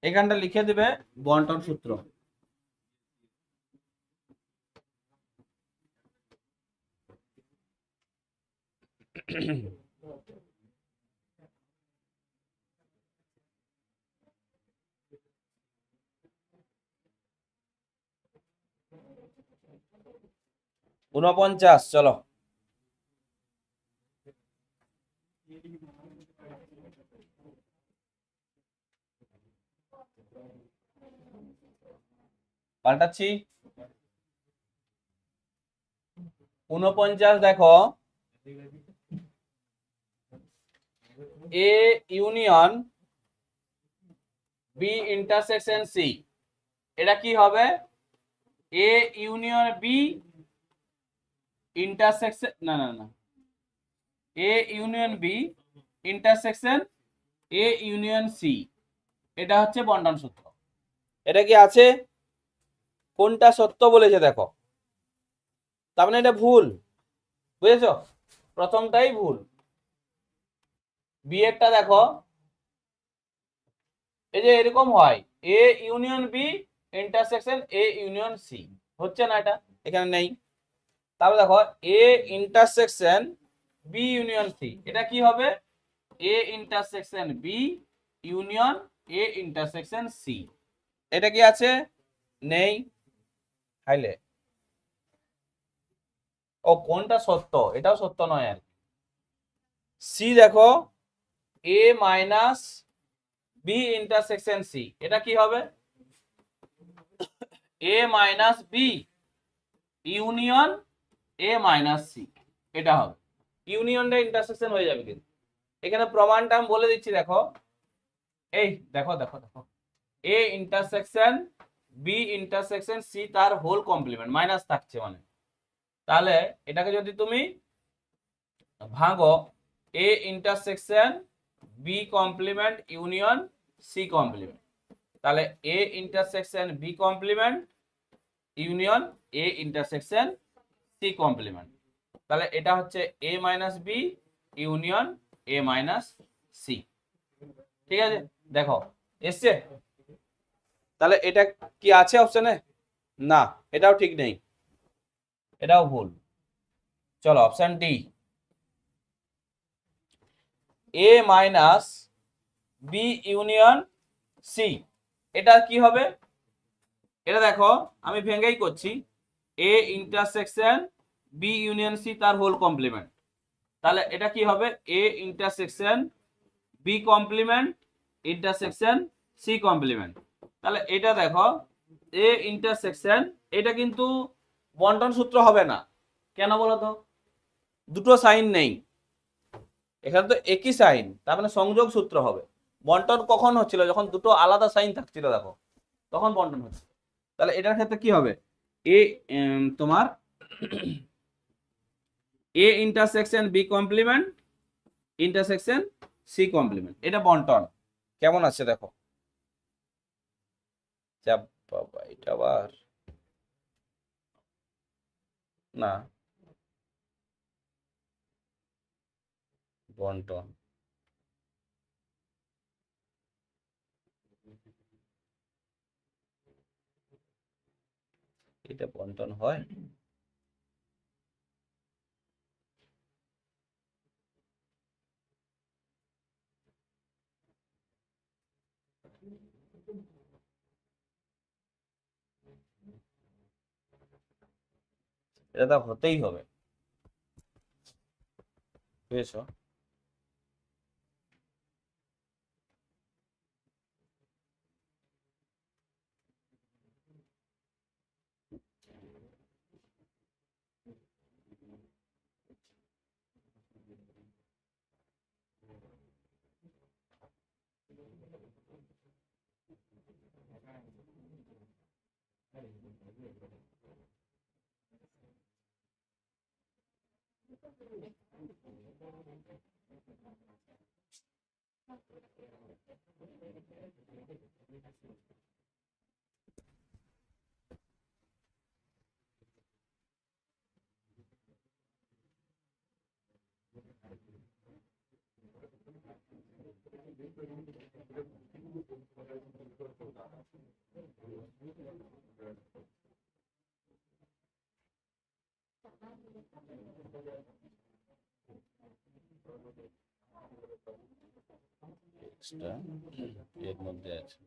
এখানটা লিখে দিবে বন্টন সূত্র। ঊনপঞ্চাশ, চলো পাল্টাচ্ছি। 49 দেখো, A union B intersection C, এটা কি হবে? এ ইউনিয়ন বি ইন্টারসেকশন, না না না, A union B intersection A union C, এটা হচ্ছে বন্টন সূত্র। এটা কি আছে? কোনটা সত্য বলেছে দেখো, তার মানে এটা ভুল, বুঝেছো? প্রথমটাই ভুল। বি এরটা দেখো, এই যে এরকম হয় A union B intersection A union C, হচ্ছে না, এটা এখানে নেই। তাহলে দেখো A intersection B union C, এটা কি হবে? A intersection B union A intersection C, এটা কি আছে? নেই। হাইলে ও কোনটা সত্য? এটাও সত্য নয় আর। সি দেখো, A minus B intersection C, এটা কি হবে? A minus B union A minus C, এটা হবে। ইউনিয়নটা ইন্টারসেকশন হয়ে যাবে, কিন্তু এখানে প্রমাণটা আমি বলে দিচ্ছি। দেখো এই দেখো দেখো দেখো, A intersection B intersection C তার হোল কমপ্লিমেন্ট মাইনাস থাকছে, মানে তাহলে এটাকে যদি তুমি ভাঙো, A intersection B complement union C complement, তাহলে A intersection B complement union A intersection C complement, তাহলে এটা হচ্ছে A minus B union A minus C. ঠিক আছে, দেখো এসছে। তাহলে এটা কি আছে অপশনে? না, এটাও ঠিক নেই, এটাও ভুল। চলো option D, A minus B union C, এটা কি হবে? এটা দেখো আমি ভেঙেই করছি, A intersection B union C তার হোল কমপ্লিমেন্ট, তাহলে এটা কি হবে? A intersection B complement intersection C complement, তাহলে এটা দেখো এ ইন্টারসেকশন, এটা কিন্তু বন্টন সূত্র হবে না। কেন বলো তো? দুটো সাইন নেই, এখানে তো একই সাইন, তার মানে সংযোগ সূত্র হবে। বন্টন কখন হচ্ছিল? যখন দুটো আলাদা সাইন থাকছিল, দেখো তখন বন্টন হচ্ছে। তাহলে এটার ক্ষেত্রে কি হবে? এ তোমার A intersection B complement intersection C complement, এটা বন্টন। কেমন আছে দেখো। যা বাবা, এটা আবার না, বন্টন এটা বন্টন হয়? এটা তো হতেই হবে, বুঝেছো? এর মধ্যে আছে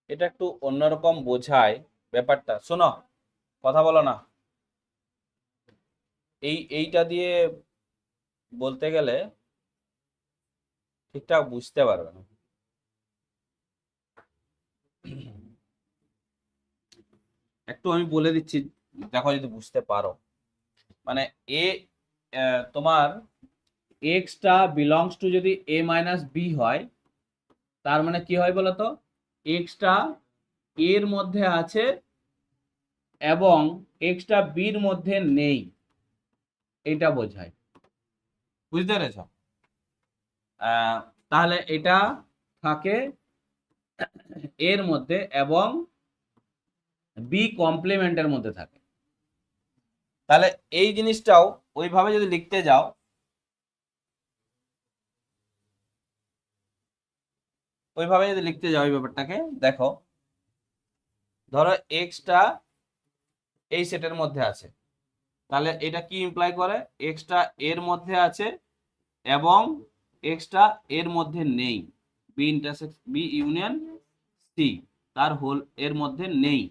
এটা একটু অন্যরকম বোঝায় ব্যাপারটা। শোনো, কথা বলো না। এইটা দিয়ে বলতে গেলে ঠিকঠাক বুঝতে পারবে না। একটু আমি বলে দিচ্ছি, দেখো যদি বুঝতে পারো। মানে এ তোমার এক্সটা বিলংস টু যদি এ মাইনাস বি হয়, তার মানে কি হয় বলতো? এক্সটা এর মধ্যে আছে এবং এক্সটা বির মধ্যে নেই, এটা বোঝায়। বুঝতে পেরেছ? তাহলে এটা থাকে এর মধ্যে এবং বি কমপ্লিমেন্টের মধ্যে থাকে। তাহলে এই জিনিসটাও ওইভাবে যদি লিখতে যাও, ওইভাবে যদি লিখতে যাও এই ব্যাপারটাকে, দেখো ধরো এক্সটা এই সেটের মধ্যে আছে, তাহলে এটা কি ইমপ্লাই করে? এক্সটা এর মধ্যে আছে এবং এক্সটা এর মধ্যে নেই। B intersect B union C, তার হোল এর মধ্যে নেই।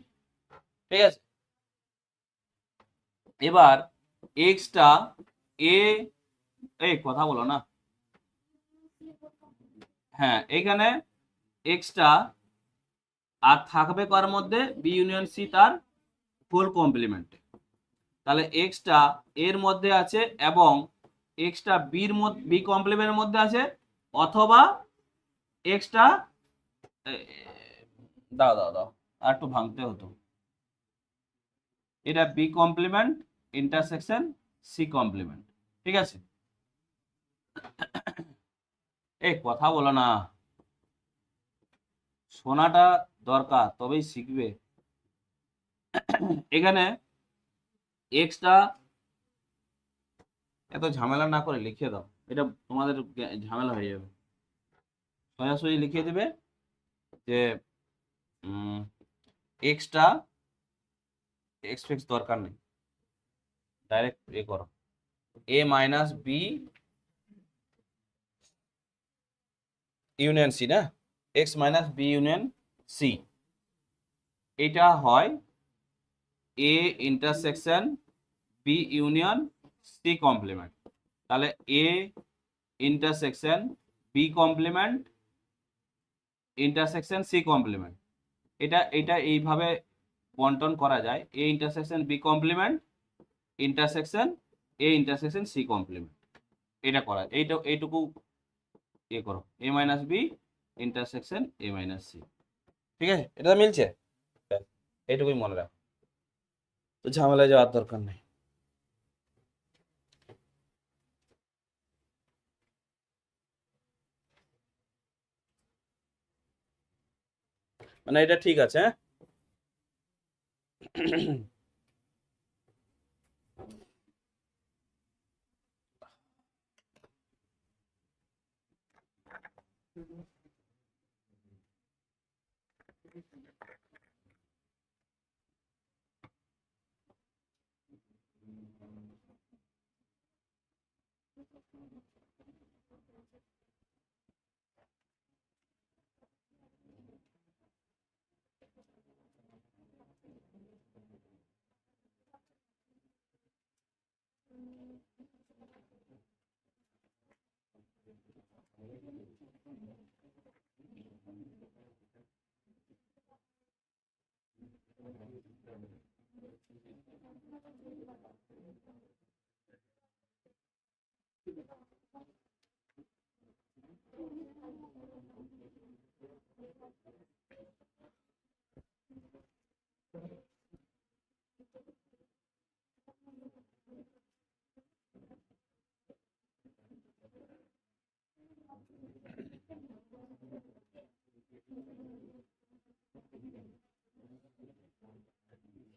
ঠিক আছে? এবার এক্সটা এ, এই কথা বলো না। হ্যাঁ, এখানে এক্সটা আর থাকবে কার মধ্যে? বি ইউনিয়ন সি, তার ফুল কমপ্লিমেন্টে। তাহলে এক্সটা এর মধ্যে আছে এবং এক্সটা বির মধ্যে, বি কমপ্লিমেন্টের মধ্যে আছে, অথবা এক্সটা দাও দাও দাও আর একটু ভাঙতে হতো। এটা B complement intersection C complement. ঠিক আছে? এই কথা বলো না, শোনাটা দরকার, তবেই শিখবে। এখানে এক্সটা এত ঝামেলা না করে লিখে দাও, এটা তোমাদের ঝামেলা হয়ে যাবে। সোজাসুজি লিখে দেবে যে এক্সটা, এক্স ফিক্স দরকার নেই, ডাইরেক্ট এ করো A minus B union C, না X minus B union C, এটা হয় A intersection B union C complement. তাহলে A intersection B complement intersection C complement. এটা এইভাবে বন্টন করা যায়, A intersection B complement intersection A intersection C complement. এটা করা, এইটুকু ইয়ে করো, A minus B intersection A minus C. ঠিক আছে, এটা মিলছে, এইটুকুই মনে রাখো, তো ঝামেলায় যাওয়ার দরকার নেই। মানে এটা ঠিক আছে, হ্যাঁ।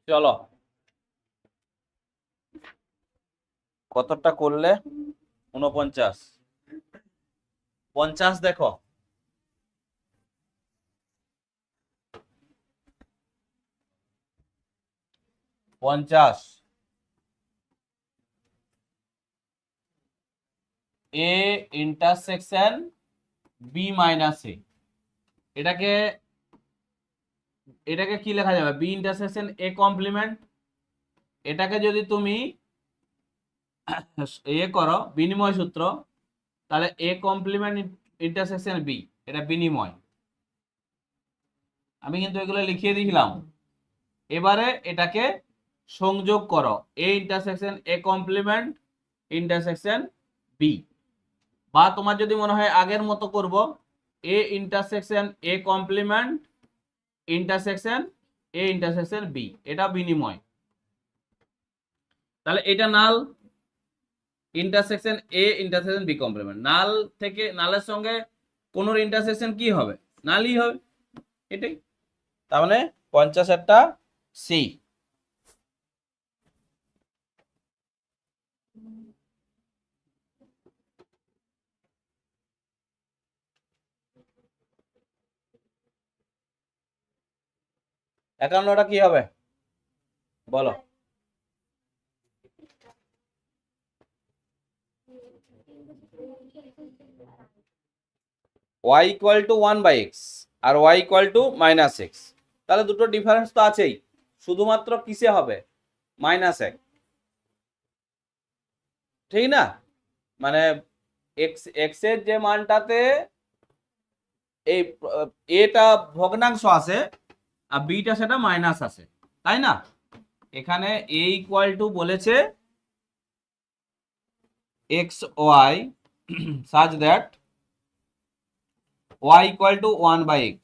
চলো, কতটা করলে? 49। 50 দেখো, পঞ্চাশ A intersection B minus A, এটাকে এটাকে কি লেখা যাবে? B intersection A complement. এটাকে যদি তুমি এ করো বিনিময় সূত্র, তাহলে এ কমপ্লিমেন্ট ইন্টারসেকশন বি, এটা বিনিময়। আমি কিন্তু এগুলো লিখিয়ে দিলাম। এবারে এটাকে সংযোগ করো, A intersection A complement intersection B, বা তোমার যদি মনে হয় আগের মতো করব, A intersection A complement intersection A intersection B, এটা বিনিময়। তাহলে এটা null, intersection A intersection B complement. Null থেকে নালের সঙ্গে কোন ইন্টারসেকশন কি হবে? নালই হবে, এটাই। তার মানে 50 সি। একান্নটা কি হবে বলো? y ইকুয়াল টু 1/x আর y ইকুয়াল টু -x, তাহলে দুটো ডিফারেন্স তো আছেই, শুধুমাত্র কিসে হবে? -1, ঠিক না? মানে x এর যে মানটাতে এই এটা ভগ্নাংশ আছে আর বিটা সেটা মাইনাস আছে, তাই না? এখানে a ইকুয়াল টু বলেছে xy such that y equal to 1/x,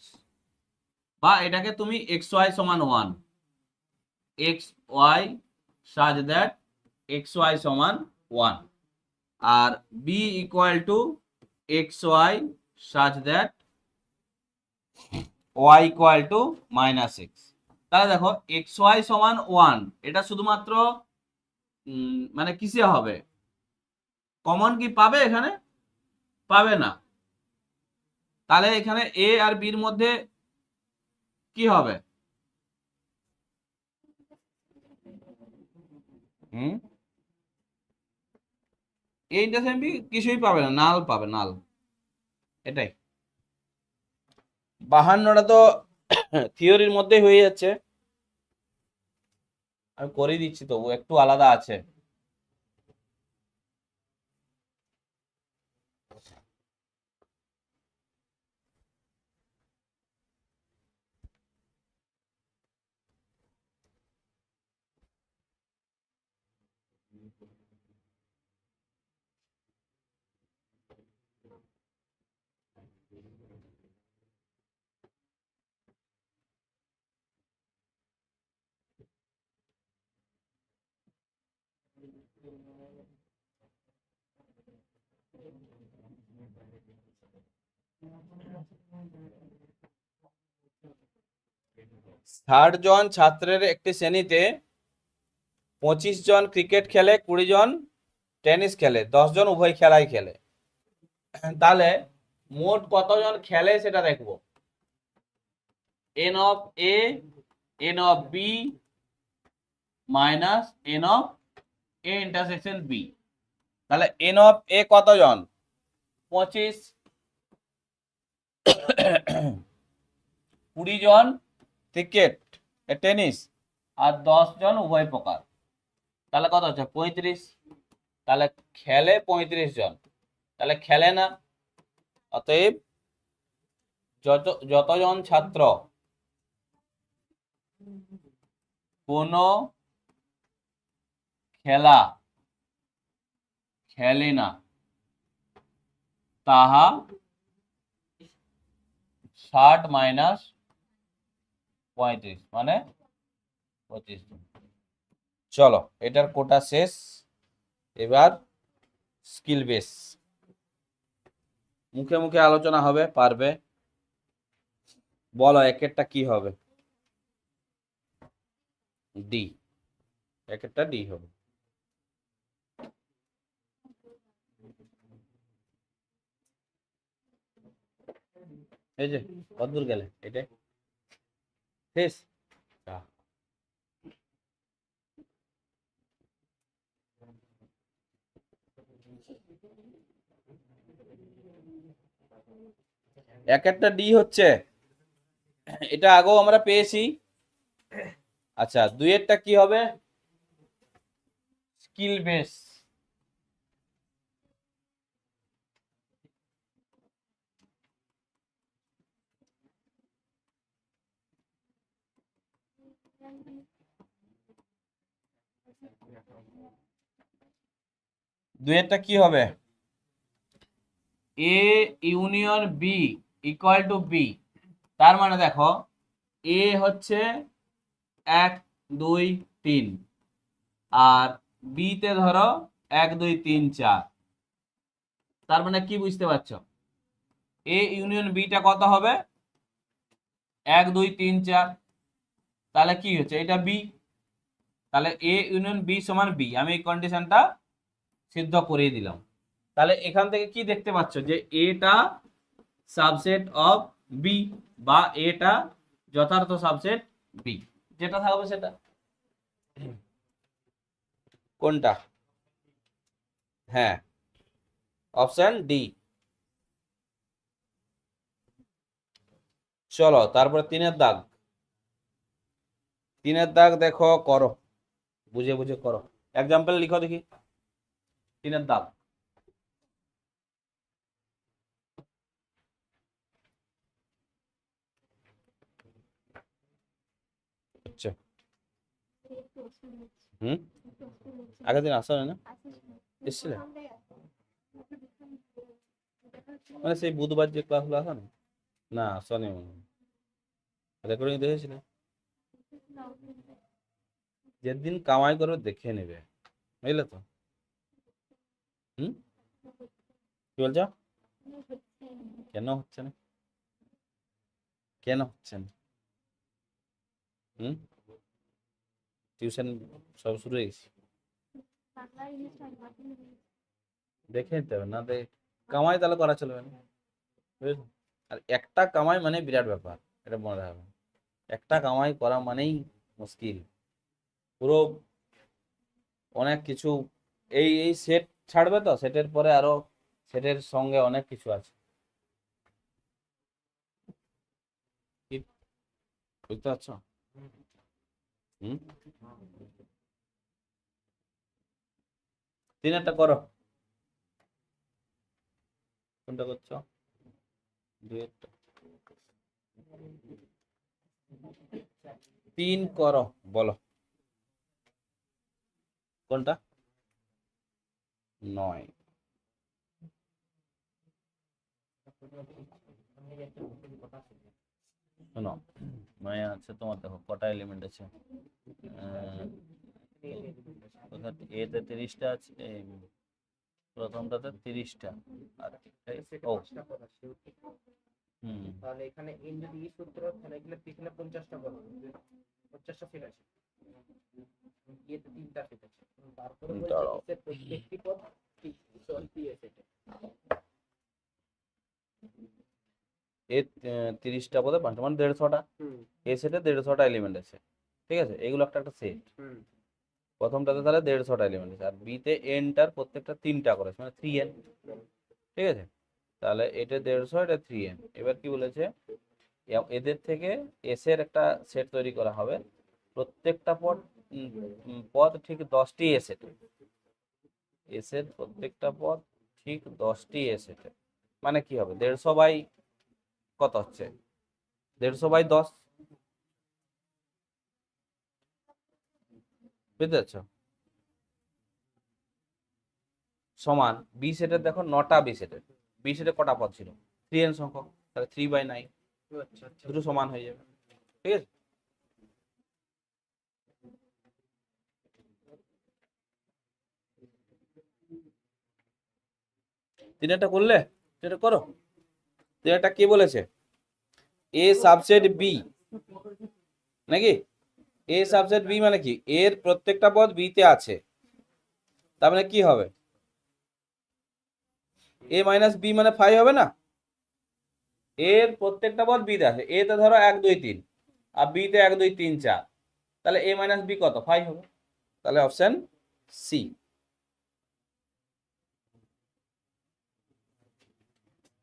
বা এটাকে তুমি xy সমান 1, xy such that xy সমান 1, আর b equal two xy such that y equal to -x। তাহলে দেখো xy সমান 1, এটা শুধুমাত্র মানে কিসে হবে? কমন কি পাবে? এখানে পাবে না। তাহলে এখানে a আর b এর মধ্যে কি হবে? a ইন্টারসেকশন b কিছুই পাবে না, নাল পাবে, নাল। এটাই 52টা তো থিওরির মধ্যে হয়ে যাচ্ছে, আমি করে দিচ্ছি, তবু একটু আলাদা আছে। ষাট জন ছাত্রের একটি শ্রেণীতে 25 জন ক্রিকেট খেলে, 20 জন টেনিস খেলে, 10 জন উভয় খেলাই খেলে। তাহলে মোট কতজন খেলে সেটা দেখবো। N of A, N of B minus n of A intersection B. তাহলে এন অফ এ কতজন? 25। 20 জন ক্রিকেট টেনিস আর 10 জন উভয় প্রকার, তাহলে কত হচ্ছে? 35। তাহলে খেলে 35 জন, তাহলে খেলে না। অতএব যতজন ছাত্র কোন খেলা খেলে না তাহা 60 মাইনাস 35 মানে 25 জন। চলো এটার কোটা শেষ। এবার স্কিল বেস মুখে মুখে আলোচনা হবে, পারবে? বলো একেরটা কি হবে? ডি। একেরটা ডি হবে। এই যে কতদূর গেলে এটা শেষ। একেরটা ডি হচ্ছে, এটা আগেও আমরা পেয়েছি। আচ্ছা দুইয়েরটা কি হবে? Skill base. দুইয়েরটা কি হবে? A union B equal to B. তার মানে দেখো এ হচ্ছে 1 2 3 আর বি তে ধরো 1 2 3 4। তার মানে কি বুঝতে পারছো? এ ইউনিয়ন বিটা কত হবে? 1 2 3 4। তাহলে কি হচ্ছে? এটা বি। তাহলে এ ইউনিয়ন বি সমান বি, আমি এই কন্ডিশনটা সিদ্ধ করিয়ে দিলাম। তাহলে এখান থেকে কি দেখতে পাচ্ছ যে এটা সাবসেট অফ বি বা এটা যথার্থ সাবসেট বি। যেটা থাকবে সেটা। কোনটা? হ্যাঁ অপশন ডি। চলো তারপরে 3-এর দাগ। 3-এর দাগ দেখো, করো বুঝে বুঝে করো। এক্সাম্পল লিখো দেখি 3-এর দাগ। আচ্ছা হুম আগের দিন আসা না এসছিলে, মানে সেই বুধবার যে ক্লাসগুলো আসা না? না আসনি, রেকর্ডিং দেখেছিলে? যেদিন কামাই করবে দেখে নেবে, বুঝলে তো? হুম কি বলছো? কেন হচ্ছে না? কেন হচ্ছে না? হুম টিউশন সব শুরু হয়ে গেছে, দেখে নিতে হবে না? কামাই তাহলে করা চলবে না, বুঝেছো? আর একটা কামাই মানে বিরাট ব্যাপার, এটা মনে রাখবে। একটা কামাই করা মানেই মুশকিল। পুরো অনেক কিছু, এই এই সেট ছাড়বে তো, সেটের পরে আরো সেটের সঙ্গে অনেক কিছু আছে। কি বুঝতে পারছো? হুম 3-এরটা করো। কোনটা করছো? 2-এরটা। 3 করো, বলো কোনটা? 9। শোনো, 9 আছে তোমার, দেখো কটা এলিমেন্ট আছে, এতে 30টা আছে, প্রথমটাতে 30টা, আর ও তাহলে এখানে n যদি ই সূত্র, তাহলে এখানে 50টা বলো, 50টা সেট আছে, এতে 3টা সেট আছে, তারপরে বলছে দাঁড়াও। এর প্রত্যেকটি পদ পি সেটে। এর 30টা পদে 5টা, মানে 150টা। এ সেটে 150টা এলিমেন্ট আছে, ঠিক আছে, এগুলো একটা একটা সেট। প্রথমটাতে তাহলে 150টা এলিমেন্ট আছে, আর বিতে এনটার প্রত্যেকটা 3টা করে, মানে 3n, ঠিক আছে। তাহলে এটা 150, এটা 3n। এবার কি বলেছে, এদের থেকে এস এর একটা সেট তৈরি করা হবে, প্রত্যেকটা পদ ঠিক 10টি এ সেটে, এস এর প্রত্যেকটা পদ ঠিক 10টি এ সেটে। মানে কি হবে, 150 বাই কত হচ্ছে, 150 বাই 10, বুঝতে পারছো, সমান বি সেটের, দেখো 9টা বি সেটের, বি সেটে কটা পদ ছিল, 3n সংখ্যক, তাহলে 3/9, দুটো সমান হয়ে যাবে, ঠিক আছে। তিনটা করলে, এটা করো। তিনটা কি বলেছে, এ সাবসেট বি, নাকি এ সাবসেট বি মানে কি, এর প্রত্যেকটা পদ বি তে আছে, তার মানে কি হবে, এ মাইনাস বি মানে 5 হবে না, এর প্রত্যেকটা পদ বি তে আছে, এ তে ধরো 1 2 3, আর বি তে 1 2 3 4, তাহলে এ মাইনাস বি কত, 5 হবে, তাহলে অপশন সি।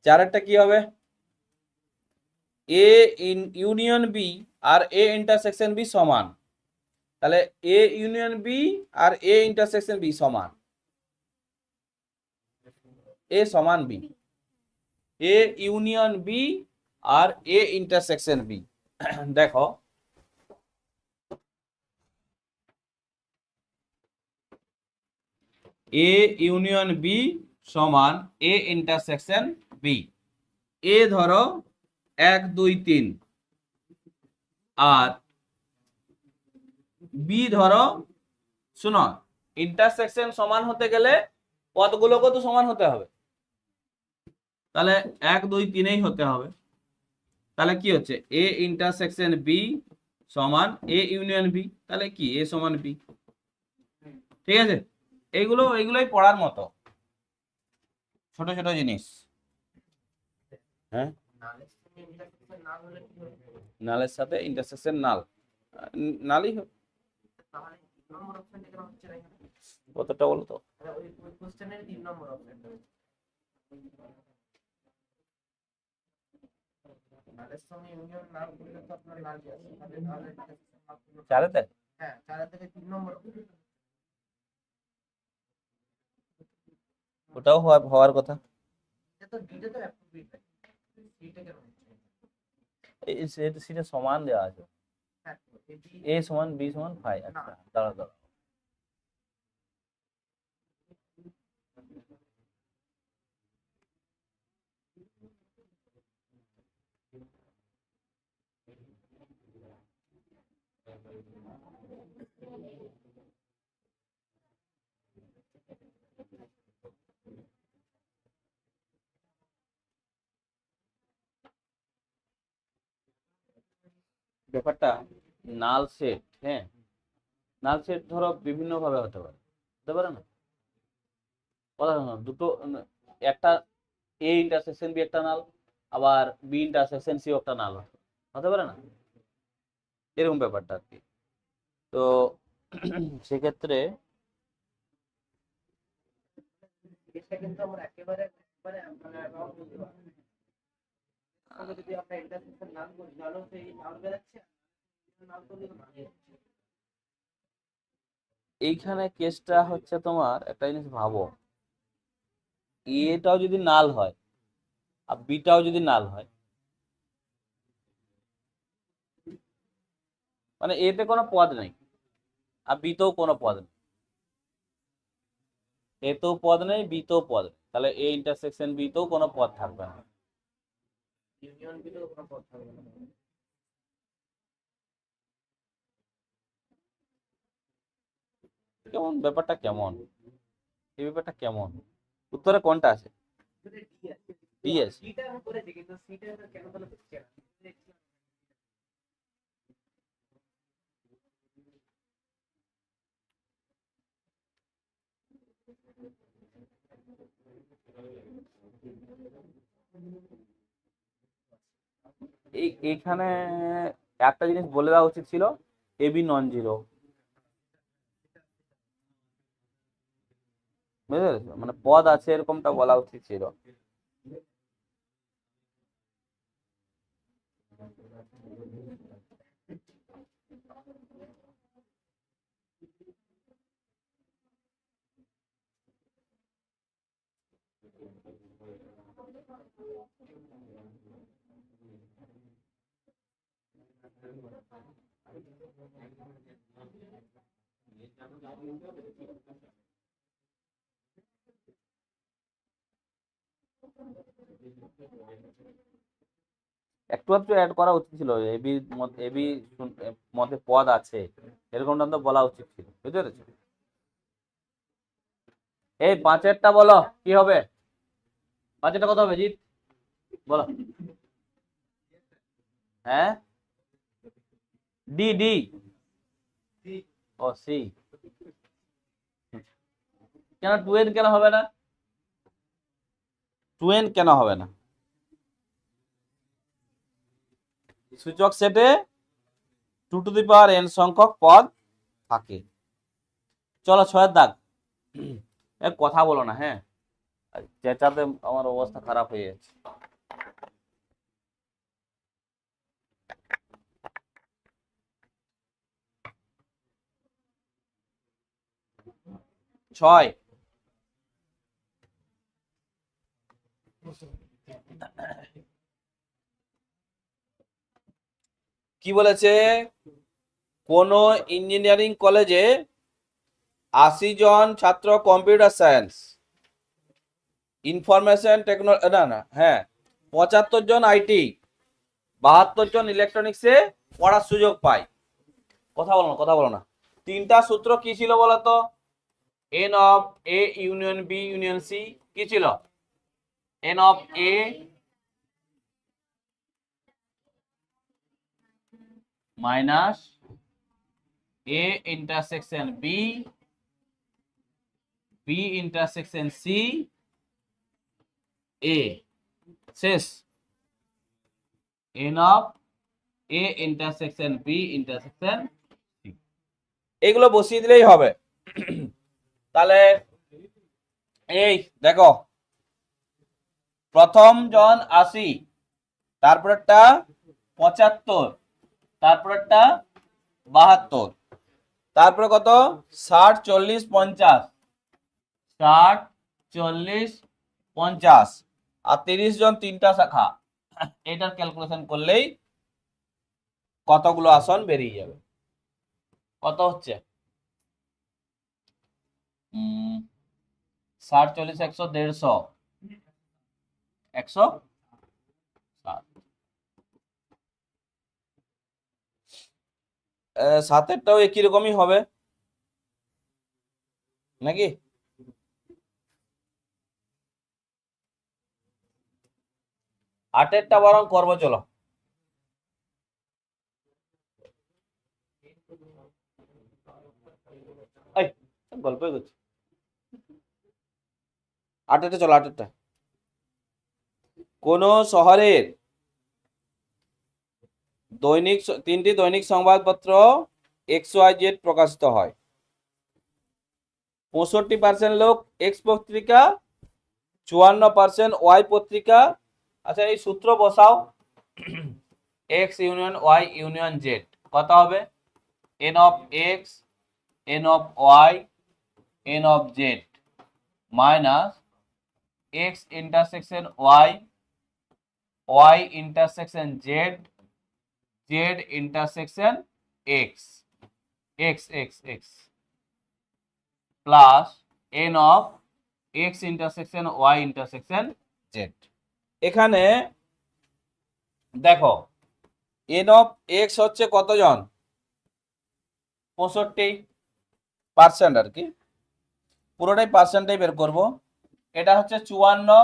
চারেরটা কি হবে, এ ইউনিয়ন বি আর এ ইন্টারসেকশন বি সমান, তাহলে এ ইউনিয়ন বি আর এ ইন্টারসেকশন বি সমান, এ সমান বি, এ ইউনিয়ন বি আর এ ইন্টারসেকশন বি। দেখো এ ইউনিয়ন বি সমান এ ইন্টারসেকশন বি, এ ধরো 1 2 3, আর বি ধরো, শুনো, ইন্টারসেকশন সমান হতে গেলে পদগুলোকে তো সমান হতে হবে, তাহলে 1 2 3 হতে হবে, তাহলে কি হচ্ছে, এ ইন্টারসেকশন বি সমান এ ইউনিয়ন বি, তাহলে কি এ সমান বি, ঠিক আছে। এইগুলোই পড়ার মতো ছোট ছোট জিনিস। হ্যাঁ, নালের সাথে ইন্টারসেকশন নালই হবে, কতটা বলো তো, চারেতে, ওটাও হওয়ার কথা, সেটা সমান দেওয়া আছে, এ সমান বি সমান 5, আচ্ছা দাঁড়া দাঁড়া, ব্যাপারটা নাল সেট, হ্যাঁ, নাল সেট ধরো বিভিন্ন ভাবে হতে পারে না, কথা শোনো, দুটো, একটা এ ইন্টারসেকশন বি একটা নাল, আবার বি ইন্টারসেকশন সি একটা নাল হতে পারে না, এরকম ব্যাপারটা আর কি। তো সেক্ষেত্রে কিন্তু আমরা একেবারে মানে রং বুঝতে পারছি না। যদি আমরা ইন্টারসেকশন নাম করি, তাহলে সেই নাম বেরাচ্ছে, নাম করলে তো মানে এইখানে কেসটা হচ্ছে তোমার, একটা জিনিস ভাবো, এটাও যদি নাল হয় আর বিটাও যদি নাল হয়, মানে এতে কোনো পদ নেই আর বিতেও কোনো পদ নেই, এ তেও পদ নেই, বি তেও পদ নেই, তাহলে এ ইন্টারসেকশন বি তেও কোনো পদ থাকবে না। ইউনিয়ন বিতেও কোনো পথ থাকবে না। কেমন ব্যাপারটা, কেমন এই ব্যাপারটা কেমন? উত্তরে কোনটা আছে? যদি ডি আছে, ডি আছে। ডিটা আমি করেছি কিন্তু সিটা কেন তাহলে হচ্ছে না? এইখানে একটা জিনিস বলে দেওয়া উচিত ছিল, এবি নন জিরো, বুঝতে পেরেছো? মানে পদ আছে এরকমটা বলা উচিত ছিল। একটু একটু অ্যাড করা উচিত ছিল, এবি এবি মধ্যে পদ আছে এরকমটা তো বলা উচিত ছিল, বুঝতে পেরেছো? এই পাঁচেরটা বলো কি হবে? পাঁচেরটা কত হবে জিৎ, বলো। হ্যাঁ, ডি ডি, ও সি। কেন 2n কেন হবে না? 2n কেন হবে না? সূচক সেটে 2n সংখ্যক পদ থাকে। চলো 6 দাগ। এক কথা বলো না, হ্যাঁ, চেঁচাতে আমার অবস্থা খারাপ হয়ে যাচ্ছে। ছয়, কি বলেছে? কোন ইঞ্জিনিয়ারিং কলেজে 80 জন ছাত্র কম্পিউটার সায়েন্স, ইনফরমেশন টেকনোলজি, না না, হ্যাঁ, 75 জন আইটি, 72 জন ইলেকট্রনিক্সে পড়ার সুযোগ পায়। কথা বলো না, কথা বলো না। তিনটা সূত্র কি ছিল বলতো? N of A union B union C কি ছিল? N of A minus A intersection B, B intersection C, A, শেষ। N of A intersection B intersection C, এগুলো বসিয়ে দিলেই হবে। তাহলে এই দেখো, প্রথম জন 80, তারপরেরটা 75, তারপরেরটা 72, তারপরে কত? 60, 40, 50, 60, 40, 50, আর 30 জন তিনটা শাখা। এটার ক্যালকুলেশন করলেই কতগুলো আসন বেরিয়ে যাবে। কত হচ্ছে? 60, 40, 100, 150, 107। সাতেরটাও একই রকমই হবে নাকি? আটেরটা বরং করবো, চলো। এই গল্পই করছি। আটেরটা চলো, আটেরটা। কোন শহরের দৈনিক তিনটি দৈনিক সংবাদপত্র XYZ প্রকাশিত হয়। 65% লোক এক্স পত্রিকা, 54% ওয়াই পত্রিকা। আচ্ছা, এই সূত্র বসাও, X union Y union Z কত হবে? N of X, n of Y, n of Z minus X intersection Y, Y intersection Z, Z intersection X, X X X plus n of X intersection Y intersection Z. এখানে দেখো N of x হচ্ছে কতজন, 65% আর কি, পুরোটাই পার্সেন্টেই বের করব। এটা হচ্ছে 54,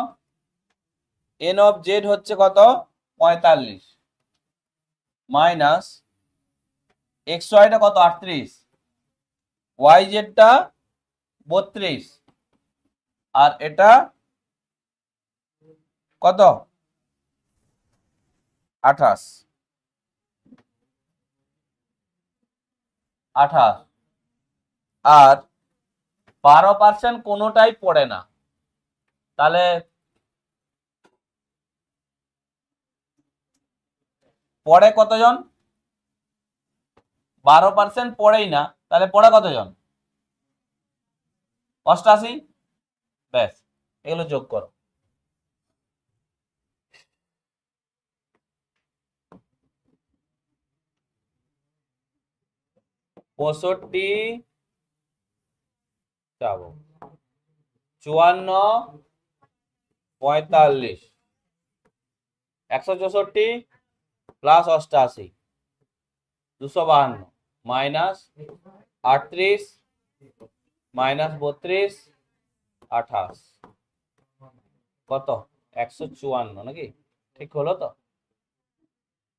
এন অফ জেড হচ্ছে কত 45 মাইনাস এক্স ওয়াইটা কত 38, ওয়াই জেডটা 32 আর এটা কত 28 আর 12% কোনোটাই পড়ে না, তাহলে পড়ে কতজন, 12% পড়েই না, তাহলে পড়ে কতজন 88। ব্যাস, এগুলো যোগ করো। পঁয়ষট্টি, 54, 45, 164 প্লাস 88, 252 মাইনাস 38 মাইনাস 32, 28 কত 154 নাকি, ঠিক হলো তো,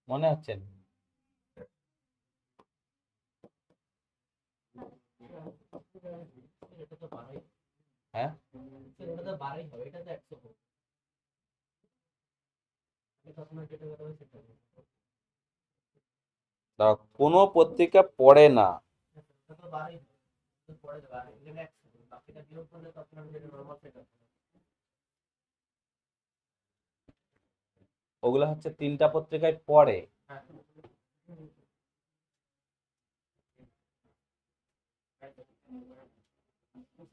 মনে হচ্ছে না? হ্যাঁ কোনো পত্রিকা পড়ে না, ওগুলো হচ্ছে 3টা পত্রিকায় পড়ে।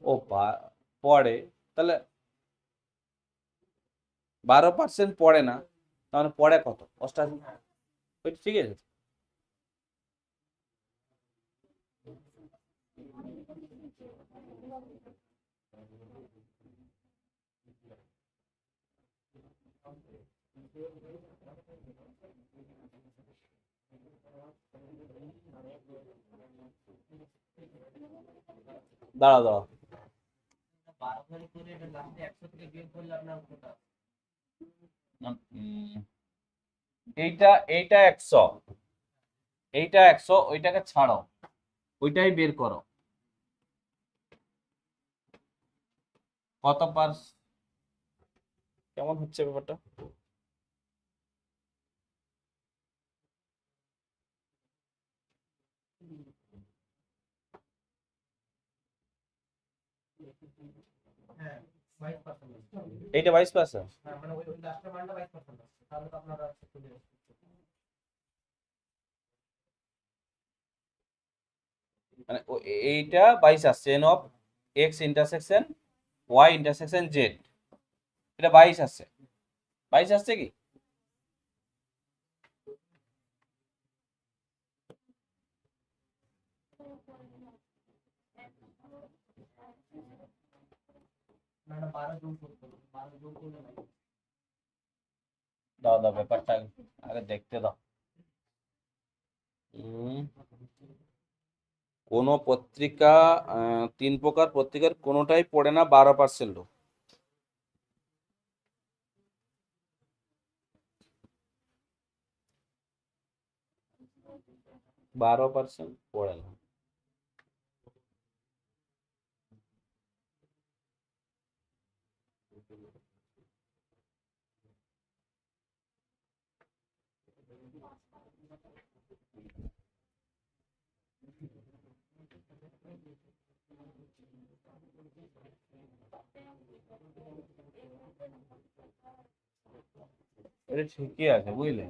ও পড়ে, তাহলে 12% পড়ে না, তাহলে পড়ে কত 88, ওইটা ঠিক আছে। দাঁড়াও দাঁড়াও, এইটা এইটা 100, এইটা 100, ওইটাকে ছাড়ো, ওইটাই বের করো কত কেমন হচ্ছে ব্যাপারটা। এইটা 22%, মানে এইটা 22 আসছে, n of X intersection Y intersection Z, এটা 22 আসছে, 22 আসছে কি, দাও দাও ব্যাপারটা আগে দেখতে দাও। কোন পত্রিকা, 3 প্রকার পত্রিকার কোনোটাই পড়ে না 12% লোক। 12% পড়ে না, এটা ঠিকই আছে বুঝলে।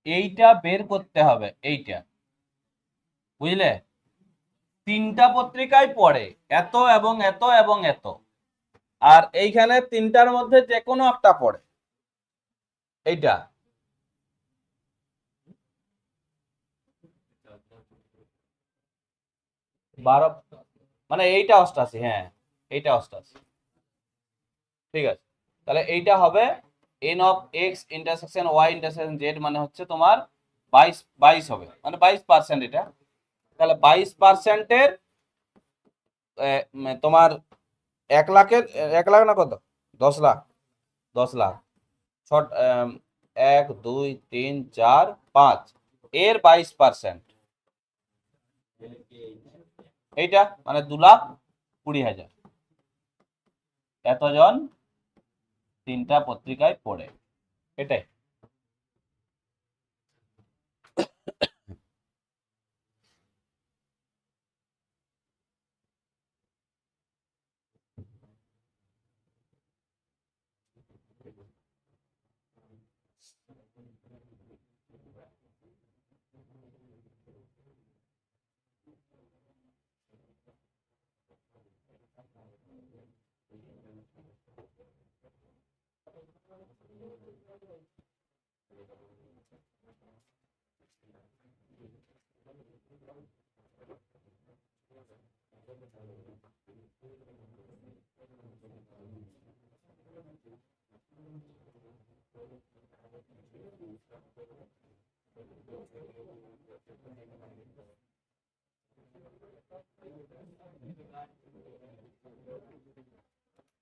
এইটা বের করতে হবে, এইটা, বুঝলে? তিনটা পত্রিকায় পড়ে, এত এবং এত এবং এত, আর এইখানে তিনটার মধ্যে যে কোনো একটা পড়ে, এইটা। বারো, মানে এইটা অষ্টাশি, হ্যাঁ এইটা অষ্টাশি, ঠিক আছে। তাহলে এইটা হবে n of X intersection Y intersection Z, মানে হচ্ছে তোমার 22 হবে, মানে 22%। এটা তাহলে 22%-এর তোমার 1 লাখের 1 লাখ না কত, 10 লাখ, 10 লাখ, 1 2 3 4 5 এর 22%, এইটা মানে 2,20,000 এতজন তিনটা পত্রিকায় পড়ে, এটাই।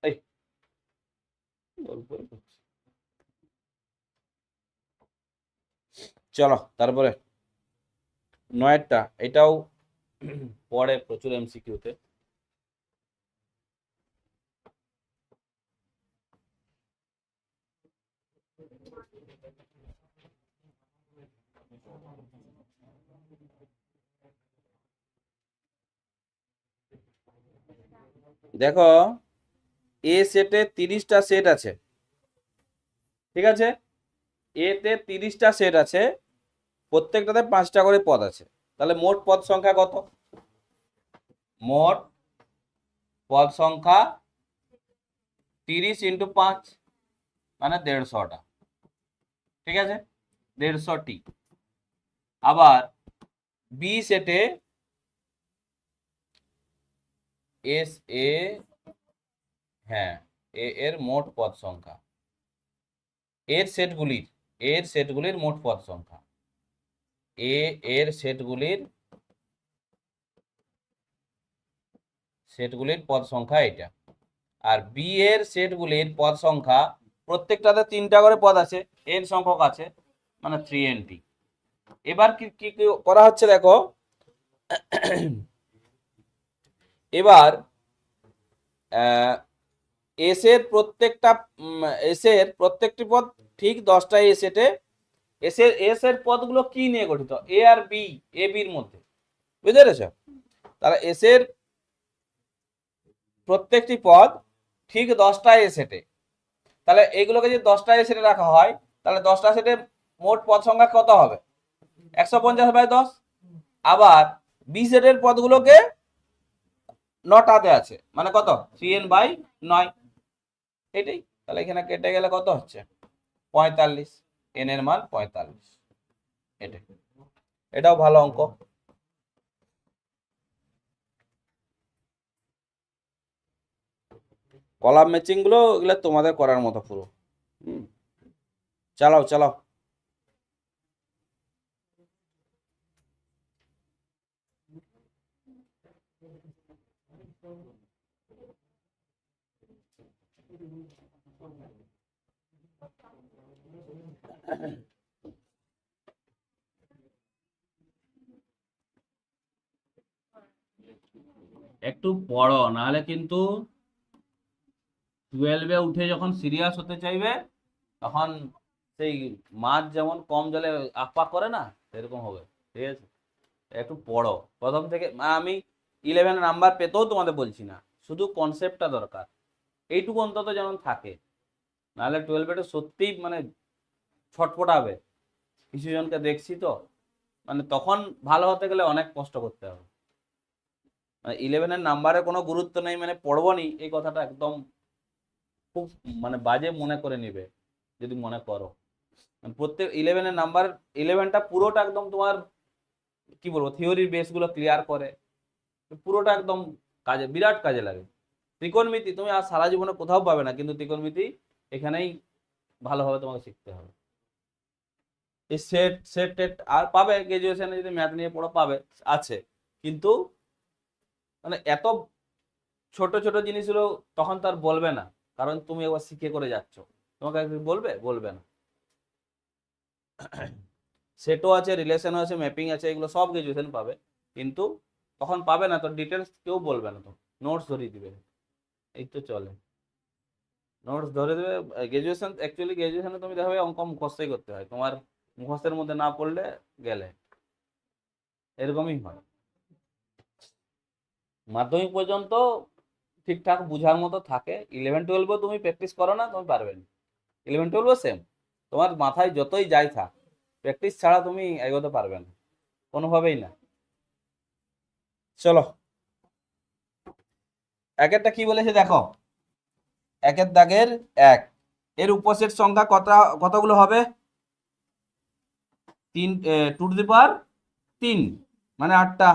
এই চলো তারপরে 9টা, এটাও পড়ে প্রচুর এমসিকিউতে। দেখো এ সেটে 30টা সেট আছে, ঠিক আছে, এতে 30টা সেট আছে, প্রত্যেকটাতে 5টা করে পদ আছে, তাহলে মোট পদ সংখ্যা কত? মোট পদ সংখ্যা 30 × 5 মানে 150টা, ঠিক আছে, 150টি। আবার বি সেটে এস এ, হ্যাঁ এ এর মোট পদ সংখ্যা, এর সেটগুলির মোট পদ সংখ্যা, এ এর সেটগুলির পদ সংখ্যা এটা, আর বি এর সেটগুলির পদ সংখ্যা, প্রত্যেকটাতে 3টা করে পদ আছে, এন সংখ্যক আছে, মানে 3nt। এবার কি কি করা হচ্ছে দেখো, এবার এস এর প্রত্যেকটি পদ ঠিক 10টা এ সেটে, এস এর পদগুলো কি নিয়ে গঠিত? এ আর বি, এ বির মধ্যে, বুঝতে পেরেছ? তাহলে এস এর প্রত্যেকটি পদ ঠিক 10টা এ সেটে, তাহলে এইগুলোকে যদি 10টা এ সেটে রাখা হয়, তাহলে 10টা সেটে মোট পদ সংখ্যা কত হবে? 150/10। আবার বি সেটের পদগুলোকে 9টাতে আছে, মানে কত? 3n/9, এটাই। তাহলে এখানে কেটে গেলে কত হচ্ছে? 45, n এর মান 45, এটাই। এটাও ভালো অঙ্ক। কলাম ম্যাচিং গুলো এগুলো তোমাদের করার মতো পুরো। চালাও চালাও। একটু পড়ো, নাহলে কিন্তু 12-এ উঠে যখন সিরিয়াস হতে চাইবে, তখন সেই মাছ যেমন কম জলে আপ্পা করে না, সেরকম হবে, ঠিক আছে? একটু পড়ো প্রথম থেকে। আমি 11 নাম্বার পেতেও তোমাদের বলছি না, শুধু কনসেপ্টটা দরকার, এইটুকু অন্তত যেমন থাকে, নাহলে 12-এ সত্যিই মানে ছটপটাবে। কিছু জনকে দেখছি তো, মানে তখন ভালো হতে গেলে অনেক কষ্ট করতে হবে। মানে 11-এর নাম্বারে কোনো গুরুত্ব নেই, মানে পড়বো নি, এই কথাটা একদম খুব মানে বাজে মনে করে নিবে যদি মনে করো। মানে প্রত্যেক 11-এর নাম্বার, 11টা পুরোটা একদম তোমার কি বলবো থিওরির বেসগুলো ক্লিয়ার করে, পুরোটা একদম কাজে, বিরাট কাজে লাগে। ত্রিকোণমিতি তুমি আর সারা জীবনে কোথাও পাবে না, কিন্তু ত্রিকোণমিতি এখানেই ভালোভাবে তোমাকে শিখতে হবে। এই সেট সেট টেট আর পাবে গ্রাজুয়েশনে, যদি ম্যাথ নিয়ে পড়ো পাবে, আছে, কিন্তু মানে এত ছোট ছোট জিনিসগুলো তখন তার বলবে না, কারণ তুমি একবার শিখে করে যাচ্ছ। তোমাকে একদিন বলবে, বলবে না। সেটও আছে, রিলেশনও আছে, ম্যাপিং আছে, এগুলো সব গ্রাজুয়েশন পাবে, কিন্তু তখন পাবে না তো, ডিটেলস কেউ বলবে না, তো নোটস ধরিয়ে দিবে, এই তো চলে, নোটস ধরে দেবে। গ্রাজুয়েশন অ্যাকচুয়ালি গ্রাজুয়েশনে তুমি দেখবে অঙ্ক মুখস্থই করতে হয়, তোমার মুখস্থের মধ্যে না পড়লে গেলে, এরকমই হয়। মাধ্যমিক পর্যন্ত ঠিকঠাক বুঝার মতো থাকে, 11-12 তুমি প্র্যাকটিস করো না, তুমি পারবে না। 11-12 সেম, তোমার মাথায় যতই যাই থাক, প্র্যাকটিস ছাড়া তুমি এগোতে পারবে না কোনোভাবেই না। চলো, একেরটা কি বলেছে দেখো, একের দাগের 1, এর উপসেট সংখ্যা কতগুলো হবে? 3 2^3, মানে 8টা।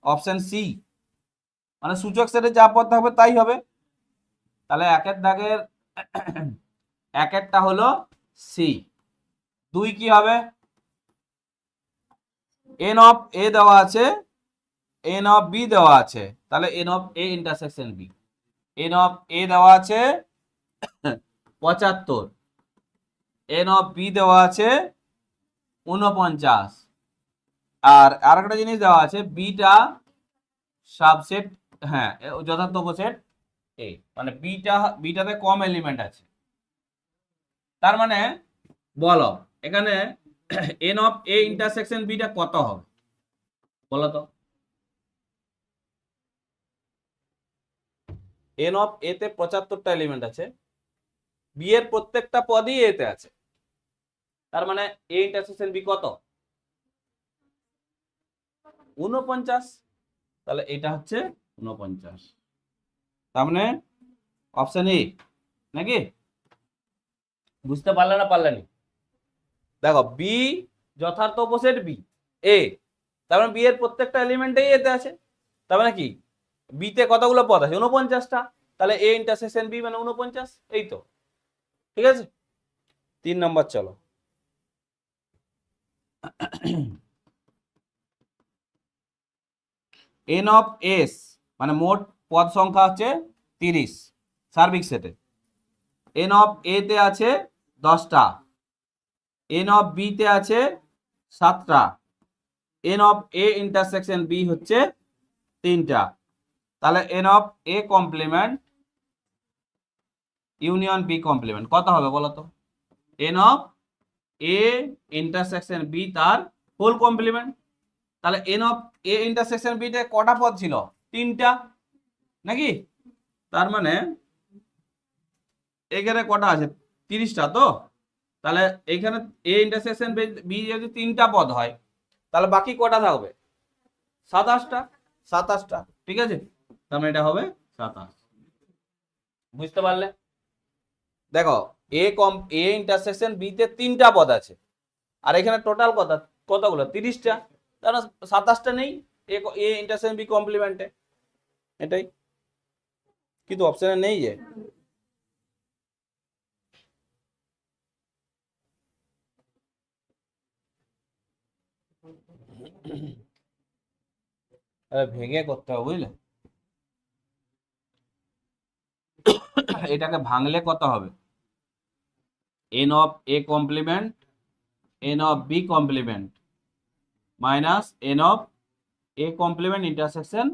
অপশন সি, মানে সূচক সেটে যা পদ থাকবে তাই হবে। তাহলে একের দাগের একেরটা হলো সি। 2 কি হবে? এন অফ এ দেওয়া আছে, এন অফ বি দেওয়া আছে, তাহলে N of A intersection B. N of A দেওয়া আছে 75, এন অফ বি দেওয়া আছে 49, আর আরেকটা জিনিস দেওয়া আছে, বিটা সাবসেট, হ্যাঁ যথার্থ উপসেট এ, মানে বিটাতে কম এলিমেন্ট আছে। তার মানে বলো এখানে n of A intersection beta কত হবে বলো তো? এন অফ এ তে 75টা এলিমেন্ট আছে, বি এর প্রত্যেকটা পদই এ তে আছে, তার মানে এ ইন্টারসেকশন বি কত? 49। তাহলে এটা হচ্ছে 49, তার মানে অপশন এ নাকি? বুঝতে পারলে না পারলে নি? দেখো বি যথার্থ অপোজিট বি এ, তার মানে বি এর প্রত্যেকটা এলিমেন্টই এতে আছে, তার মানে কি বি তে কতগুলো পদ আছে? 49টা। তাহলে এ ইন্টারসেকশন বি মানে 49, এই তো, ঠিক আছে। 3 নম্বর চলো। এন অফ এস, মানে মোট পদ সংখ্যা হচ্ছে 30 সার্বিক সেটে। এন অফ এ তে আছে 10টা, এন অফ বি তে আছে 7টা, N of A intersection B হচ্ছে 3টা। তাহলে N of A complement union B complement কত হবে বলো তো? N of A intersection B তার হোল কমপ্লিমেন্ট। তাহলে N of A intersection B তে কটা পদ ছিল? 3টা নাকি? তার মানে এখানে কটা আছে? 30টা তো। তাহলে এইখানে এ ইন্টারসেকশন বি যদি 3টা পদ হয়, তাহলে বাকি কটা থাকবে? 27টা। 27টা, ঠিক আছে, তার মানে এটা হবে 27। বুঝতে পারলে? দেখো এ ইন্টারসেকশন বি তে 3টা পদ আছে, আর এখানে টোটাল কতগুলো? 30টা, তাহলে 27টা নেই এ ইন্টারসেকশন বি কমপ্লিমেন্টে, এটাই, কিন্তু অপশনে নেই যে। ভেঙে করতে হবে বুঝলে, এটাকে ভাঙলে কত হবে? N of A complement n of B complement minus n of A complement intersection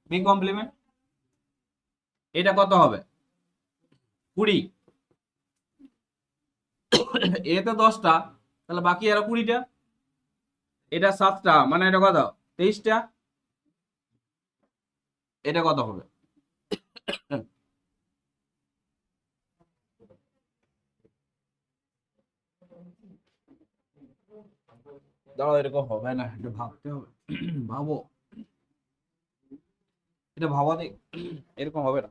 B complement, এটা কত হবে? 20। এ তে 10টা, তাহলে বাকি আরো 20টা, এটা 7টা, মানে এটা কত? 23টা। এটা কত হবে? দাঁড়াও, এরকম হবে না, এটা ভাবতে হবে। ভাবো, এটা ভাবা দেখ, এরকম হবে না।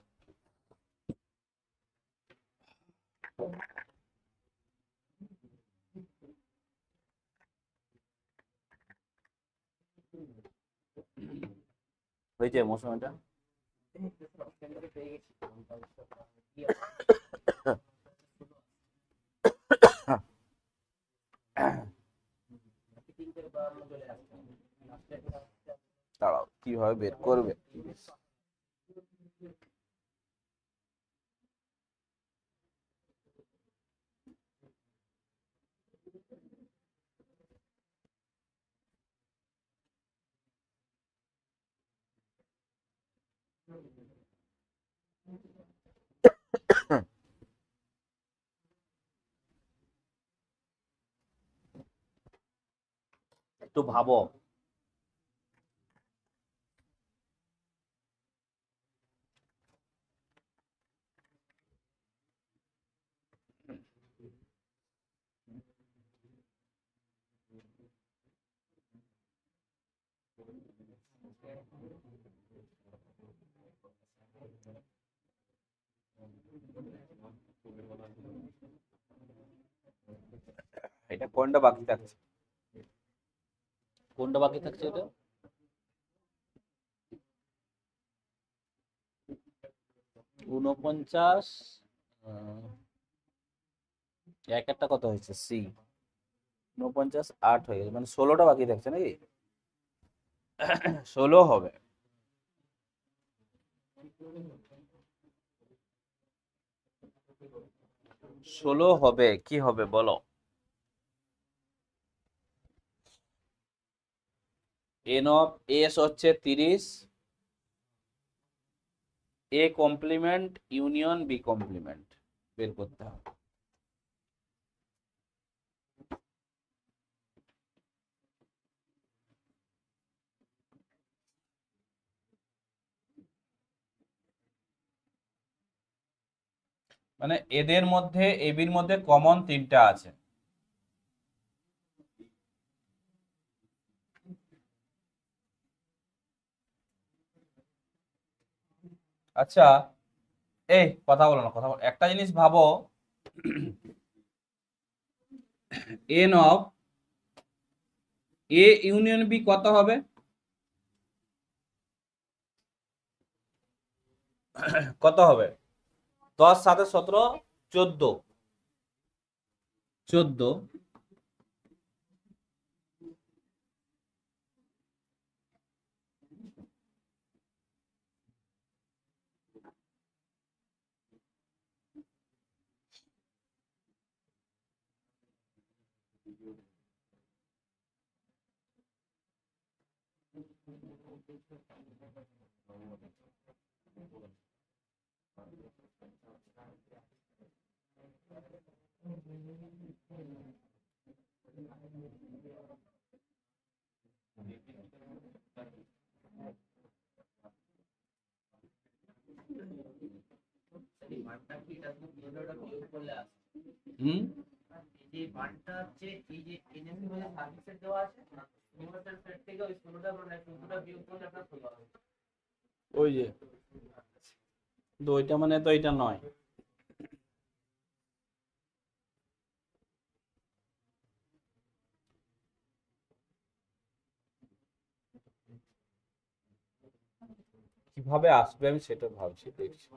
হয়েছে মৌসুমিটা? দাঁড়াও, কিভাবে বের করবে? একটু ভাবো। এটা কোনটা বাকি থাকছে? কোনটা বাকি থাকছে এটা? 49, এক একটা কত হয়েছে? সি 49, 8 হয়ে গেছে, মানে 16টা বাকি থাকছে নাকি? 16 হবে। 16 হবে, কি হবে বলো? এন অফ এস হচ্ছে 30, A complement union B complement বের করতে হবে। মানে এদের মধ্যে, এবির মধ্যে কমন 3টা আছে। আচ্ছা, এই কথা বলো না, কথা বলো, একটা জিনিস ভাবো। N of A union B কত হবে? কত হবে? 10, 7, 17, 14। 14, এই মানটা কি এটা তো বিয়োগটা বিয়োগ করলে আসে। হুম, এই যে মানটা হচ্ছে এই যে এনএসি বলে সার্ভিসের দেওয়া আছে না, ইউনিভার্সাল সেট থেকে ওই 16টা মানে 14টা বিয়োগ করলে আপনার 16 হবে। ওই যে তো ওইটা মানে তো এটা নয়। কিভাবে আসবে আমি সেটা ভাবছি, দেখছি।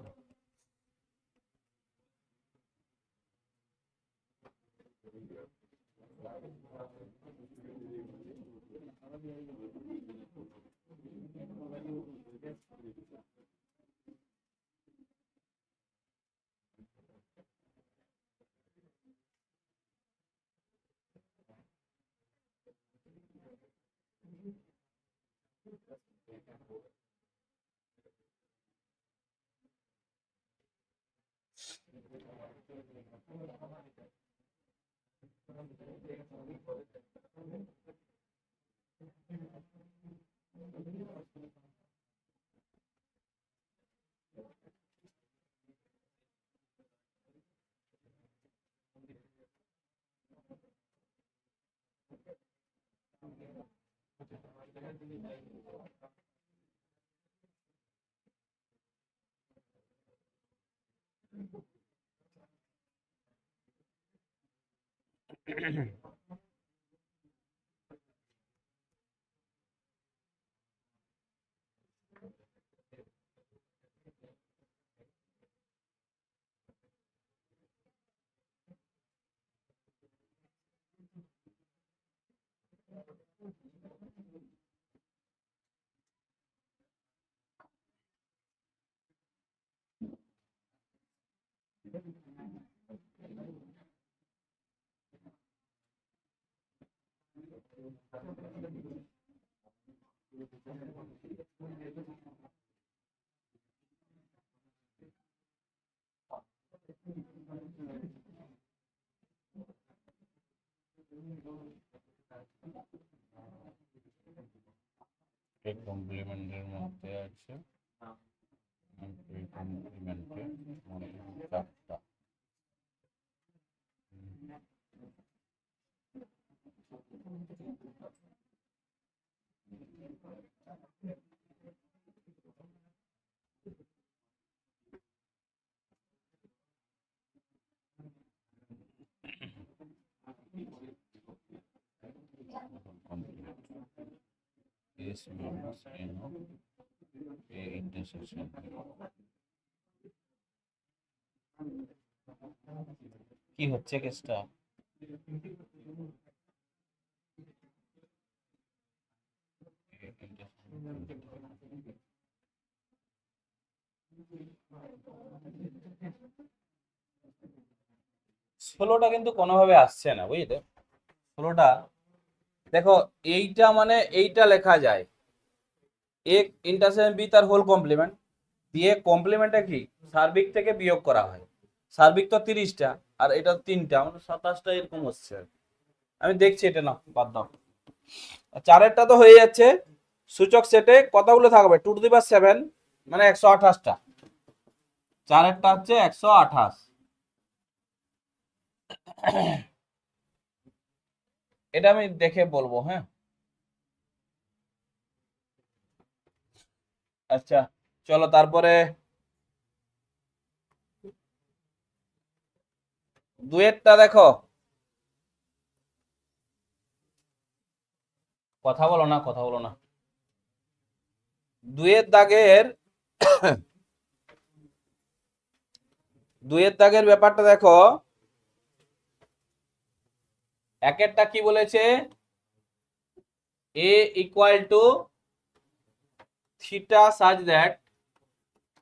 কমপ্লিমেন্টের মধ্যে আছে কমপ্লিমেন্টের মধ্যে চারটা। S minus N of A intersection কি হচ্ছে কেসটা? ষোলোটা কিন্তু কোনোভাবে আসছে না, বুঝলে? ষোলোটা দেখো, এইটা মানে এইটা লেখা যায় এ ইন্টারসেকশন বি তার হোল কমপ্লিমেন্ট দিয়ে কমপ্লিমেন্টে কি সার্বিক থেকে বিয়োগ করা হয়। সার্বিক তো 30টা আর এটা 3টা, মানে 27টা এরকম হচ্ছে। আমি দেখছি এটা, না বাদ দাও। চারেরটা তো হয়ে যাচ্ছে। সূচক সেটে কতগুলো থাকবে? 2 টু দি পাওয়ার 7 মানে 128টা। চারেরটা হচ্ছে 128। এটা আমি দেখে বলবো, হ্যাঁ। আচ্ছা চলো তারপরে দুয়েরটা দেখো, কথা বলো না, কথা বলো না। দুয়ের দাগের ব্যাপারটা দেখো, একেরটা কি বলেছে? a equal to theta such that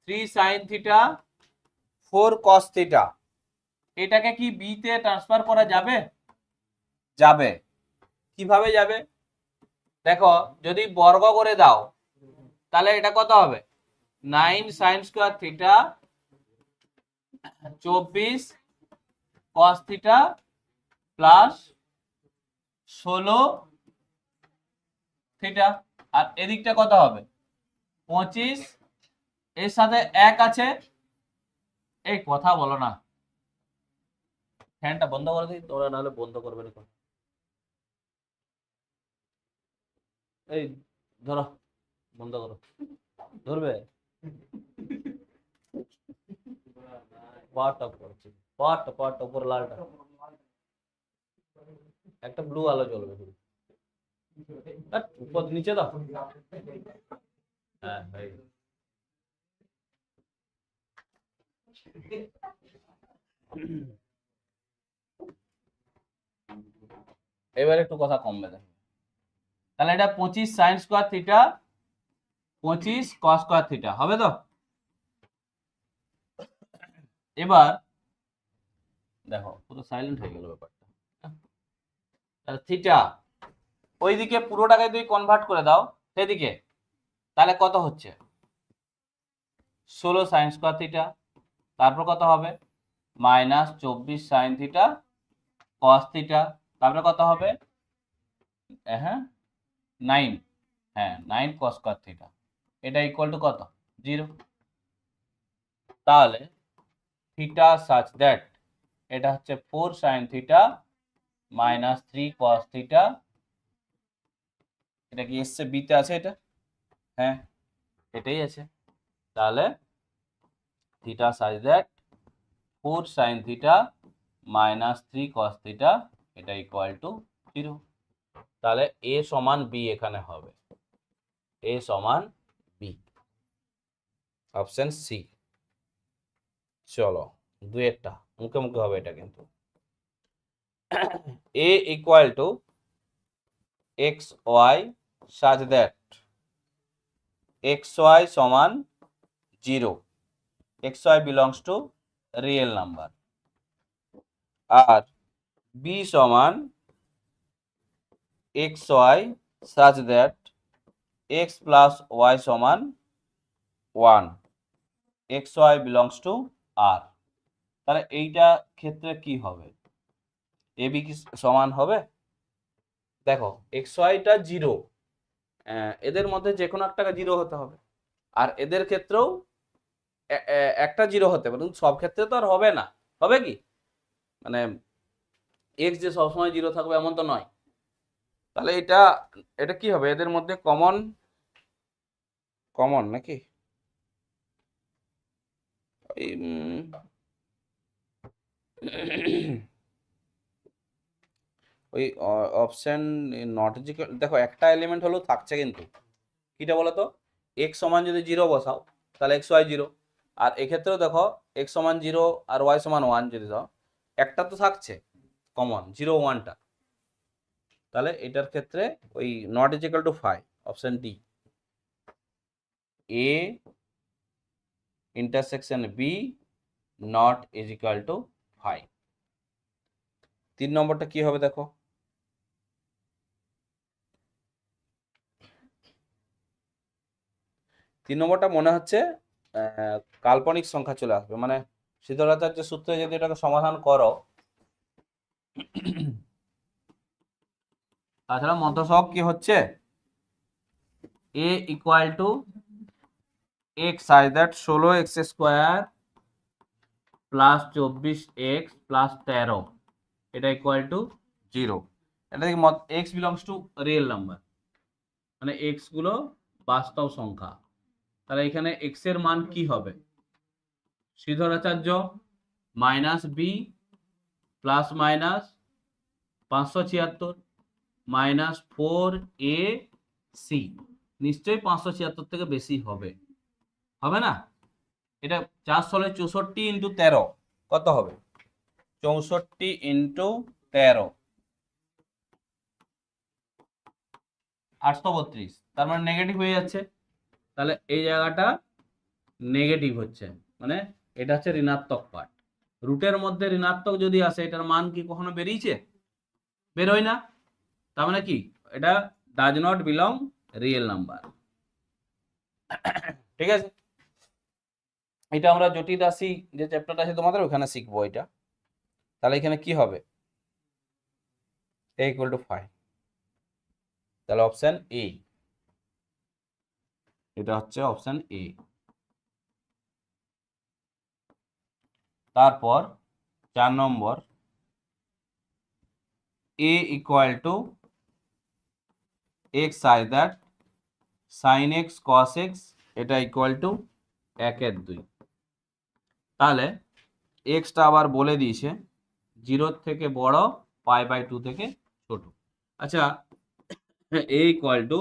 3 sin theta 4 cos theta, এটাকে কি b তে ট্রান্সফার করা যাবে? যাবে। কিভাবে যাবে দেখো, যদি বর্গ করে দাও তাহলে এটা কত হবে? 9 sin square theta 24 cos theta plus 16 theta. আর এদিকটা কত হবে? 25, এর সাথে 1 আছে। এই কথা বলো না, ফ্যানটা বন্ধ করে দিই, তোরা নাহলে বন্ধ করবে না। এই ধরো, বন্ধ করো। ধরবে? পাট করছে, পাট উপর লালটা, একটা ব্লু আলো জ্বলবে শুধু। উপর নিচে দাও। হ্যাঁ ভাই, এবার একটু কথা কমবে দেখো। তাহলে এটা 25 sin square theta 25 cos square theta হবে তো? এবার দেখো পুরো সাইলেন্ট হয়ে গেল ব্যাপারটা। তাহলে থিটা ওইদিকে পুরোটাকে তুই কনভার্ট করে দাও সেদিকে, তাহলে কত হচ্ছে? 16 sin স্কয়ার থিটা, তারপর কত হবে? Minus 24 sin theta cos theta, তারপরে কত হবে? হ্যাঁ 9, হ্যাঁ 9 cos স্কয়ার থিটা। এটা ইকুয়াল টু কত? 0। তাহলে থিটা সাচ দ্যাট এটা হচ্ছে 4 sin theta minus 3 cos theta. এটা কি এসছে বিতে আছে? এটা হ্যাঁ এটাই আছে। তাহলে theta such that 4 sine theta minus 3 cos theta এটা ইকুয়াল টু 0। তাহলে এ সমান বি এখানে হবে, এ সমান বি, অপশন সি। চলো দুয়েরটা মুখে মুখে হবে এটা কিন্তু। A equal to X Y such that X Y সমান 0, X Y belongs to real number, আর বি সমান X Y such that X plus Y সমান 1, X Y belongs to R. তাহলে এইটা ক্ষেত্রে কি হবে, এ বি কি সমান হবে? দেখো এক্স ওয়াইটা 0, এদের মধ্যে যে কোনো একটাকে 0 হতে হবে, আর এদের ক্ষেত্রেও একটা 0 হতে পারে, কিন্তু সব ক্ষেত্রে তো আর হবে না। হবে কি, মানে এক্স যে সবসময় 0 থাকবে এমন তো নয়। তাহলে এটা এটা কি হবে, এদের মধ্যে কমন কমন নাকি ওই অপশন নট ইকুয়াল, দেখো একটা এলিমেন্ট হলেও থাকছে কিন্তু, কিটা বলো তো, এক্স সমান যদি 0 বসাও তাহলে এক্স ওয়াই 0, আর এক্ষেত্রেও দেখো এক্স সমান 0 আর ওয়াই সমান 1 যদি দাও, একটা তো থাকছে কমন 0 1টা। তাহলে এটার ক্ষেত্রে ওই not equal to 5, option D, A intersection B not equal to 5। 3 নম্বরটা কি হবে দেখো, তিন নম্বরটা মনে হচ্ছে কাল্পনিক সংখ্যা চলে আসবে, মানে শীতলাচার্য সূত্রে যদি এটাকে সমাধান করো, তাছাড়া মধ্যসহগ কি হচ্ছে, A equal to X such that 16x² plus 24x plus 13 এটা ইকুয়াল টু 0। এটা দেখি X belongs to real number, মানে এক্স গুলো বাস্তব সংখ্যা। তাহলে এখানে এক্স এর মান কি হবে, Sridharacharya minus B plus minus 576 minus 4 A C, নিশ্চয়ই 576 থেকে বেশি হবে, হবে না? এটা 4 ষোলো 64 ইন্টু 13 কত হবে, 64 ইন্টু 13 832, তার মানে নেগেটিভ হয়ে যাচ্ছে। তাহলে এই জায়গাটা নেগেটিভ হচ্ছে, মানে এটা হচ্ছে ঋণাত্মক পার্ট। রুটের মধ্যে ঋণাত্মক যদি আসে এটার মান কি কখনো বেরিয়েছে, বেরোয় না। তার মানে কি, এটা does not belong real number. ঠিক আছে, এটা আমরা জটিল রাশি যে চ্যাপ্টারটা আছে তোমাদের ওখানে শিখবো এটা। তাহলে এখানে কি হবে, a ইকুয়াল টু 5, তাহলে অপশন এ, এটা হচ্ছে অপশন এ। তারপর 4 number, a equal to X say that sine X cos X এটা ইকুয়াল টু 1/2। তাহলে এক্সটা আবার বলে দিয়েছে 0 থেকে বড়, π/2 থেকে ছোট। আচ্ছা, a ইকুয়াল টু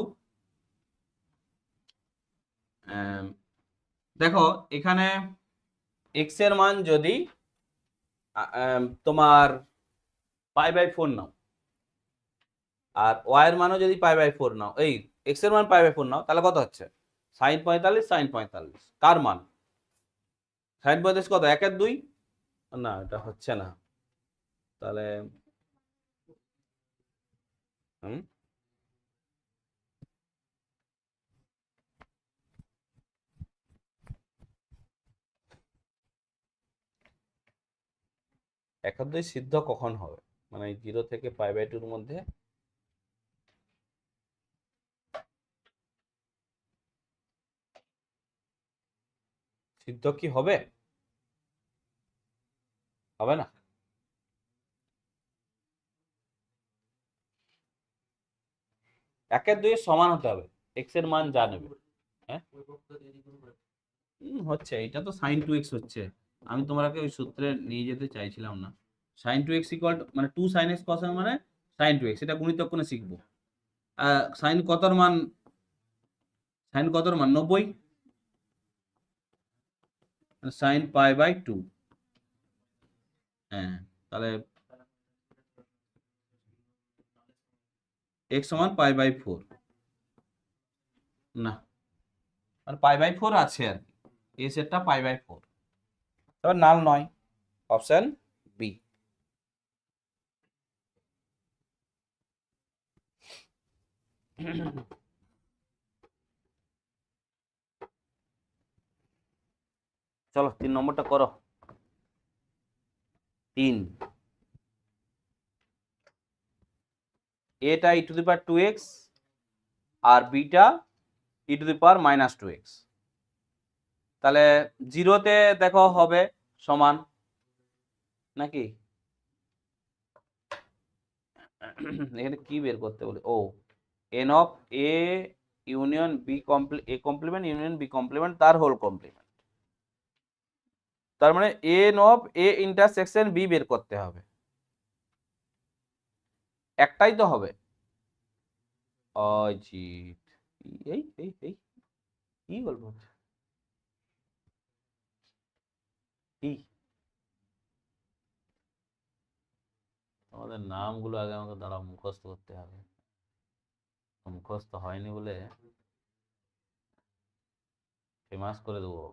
দেখো এখানে এক্স এর মান যদি তোমার π/4 নাও, আর ওয়াই এর মানও যদি π/4 নাও, এই এক্স এর মান π/4 নাও, তাহলে কত হচ্ছে sin 45 sin 45, কার মান sin 45 কত 1/2, না এটা হচ্ছে না। তাহলে হুম, একাদ্বই সিদ্ধ কখন হবে, মানে 0 থেকে π/2 মধ্যে সিদ্ধ কি হবে, হবে না। একের দুইয়ের সমান হতে হবে, এক্স এর মান যা নেবে। হচ্ছে, এটা তো sin 2x হচ্ছে। আমি তোমাকে ওই সূত্রে নিয়ে যেতে চাইছিলাম না। sin 2x ইকুয়াল মানে 2 sin x cos m মানে sin 2x, এটা গুণিতক কোণে শিখবো। sin কতর মান, sin কতর মান 90, sin পাই বাই 2। হ্যাঁ, তাহলে x সমান পাই বাই 4, না আর পাই বাই 4 আছে আর কি, এস এরটা পাই বাই 4, তবে নাল নয়, অপশন বি। চলো 3 নম্বরটা করো। 3, এটা e to the power 2x আর beta e to the power minus 2x। তাহলে জিরোতে দেখো হবে সমান নাকি, এখানে কি বের করতে বলে, ও n of A union B A complement union B complement তার হোল কমপ্লিমেন্ট, তার মানে n of A intersection B বের করতে হবে, একটাই তো হবে। অজিত, এই এই এই কি বলবো, কি আমাদের নামগুলো আগে আমাকে দাঁড়া মুখস্থ করতে হবে, মুখস্থ হয়নি বলে ফেমাস করে দেবো।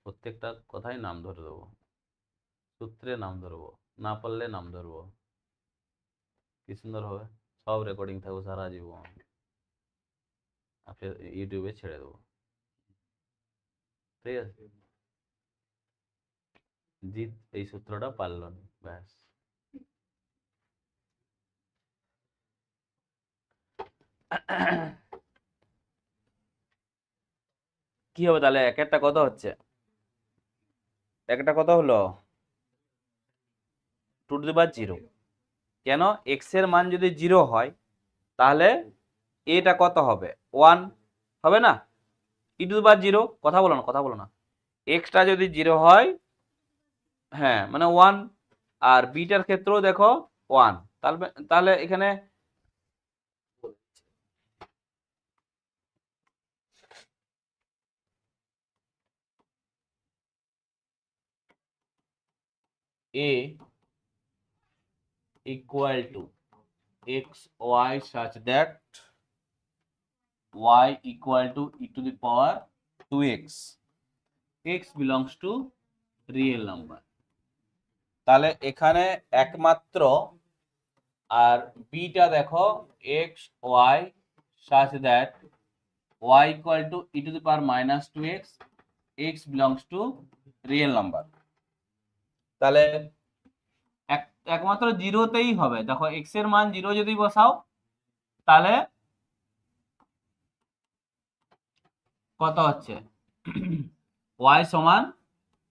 প্রত্যেকটা কথাই নাম ধরে দেবো, সূত্রে নাম ধরবো, না পারলে নাম ধরবো, কি সুন্দর হবে, সব রেকর্ডিং থাকবে সারা জীবন, আর ফের ইউটিউবে ছেড়ে দেবো, ঠিক আছে। জিৎ এই সূত্রটা পারল না, ব্যাস। কি হবে তাহলে, এক একটা কত হচ্ছে, একটা কত হলো 2 টু দি পাওয়ার 0। কেন, x এর মান যদি 0 হয় তাহলে এটা কত হবে 1 হবে না, ই টু দি পাওয়ার 0, কথা বলো না কথা বলো না, এক্সটা যদি 0 হয় হ্যাঁ মানে 1, আর বিটার ক্ষেত্রেও দেখো 1, তাহলে তাহলে এখানে a equal to x y such that y equal to e to the power 2x, x belongs to real number। তাহলে এখানে একমাত্র আর বিটা দেখো x y such that y equal to e to the power minus 2x, x belongs to real number। তাহলে একমাত্র জিরোতেই হবে, দেখো x এর মান 0 যদি বসাও তাহলে কত হচ্ছে y সমান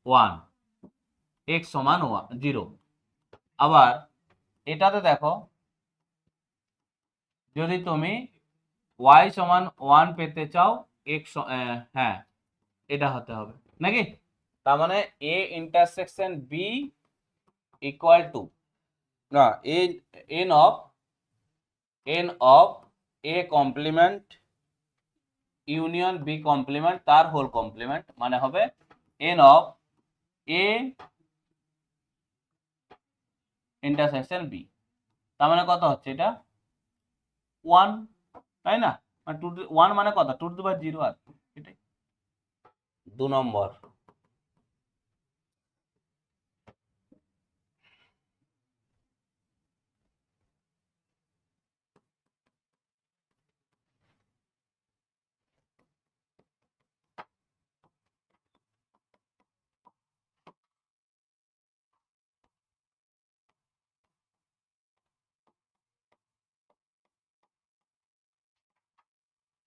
1, x সমান 0। আবার এটাতে দেখো যদি তুমি y সমান 1 পেতে চাও, x হ্যাঁ এটা হতে হবে নাকি, তার মানে a intersection b equal to না n of a complement union B complement তার হোল কমপ্লিমেন্ট, মানে হবে n of a intersection B. তার মানে কত হচ্ছে এটা 1, তাই না, মানে 1 মানে কত 2 টু দি পাওয়ার 0, আর এটাই 2 নম্বর।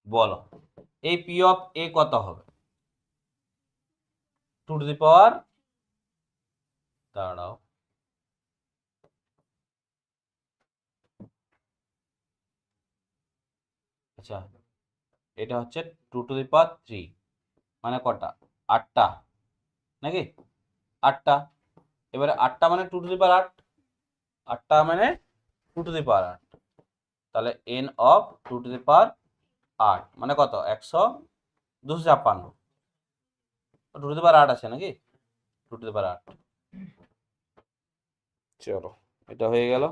বলো এই পি অফ এ কত হবে, 2 টু দি পাওয়ার, দাঁড়াও আচ্ছা, এটা হচ্ছে 2 টু দি পাওয়ার 3, মানে কটা? 8টা নাকি? 8টা। এবারে 8টা মানে 2 টু দি পাওয়ার 8, 8টা মানে 2 টু দি পাওয়ার 8, তাহলে n অফ 2 টু দি পাওয়ার 8 মানে কত? 100, 256, 2 টু দি পাওয়ার 8 আছে নাকি? 2 টু দি পাওয়ার 8। চলো, এটা হয়ে গেল।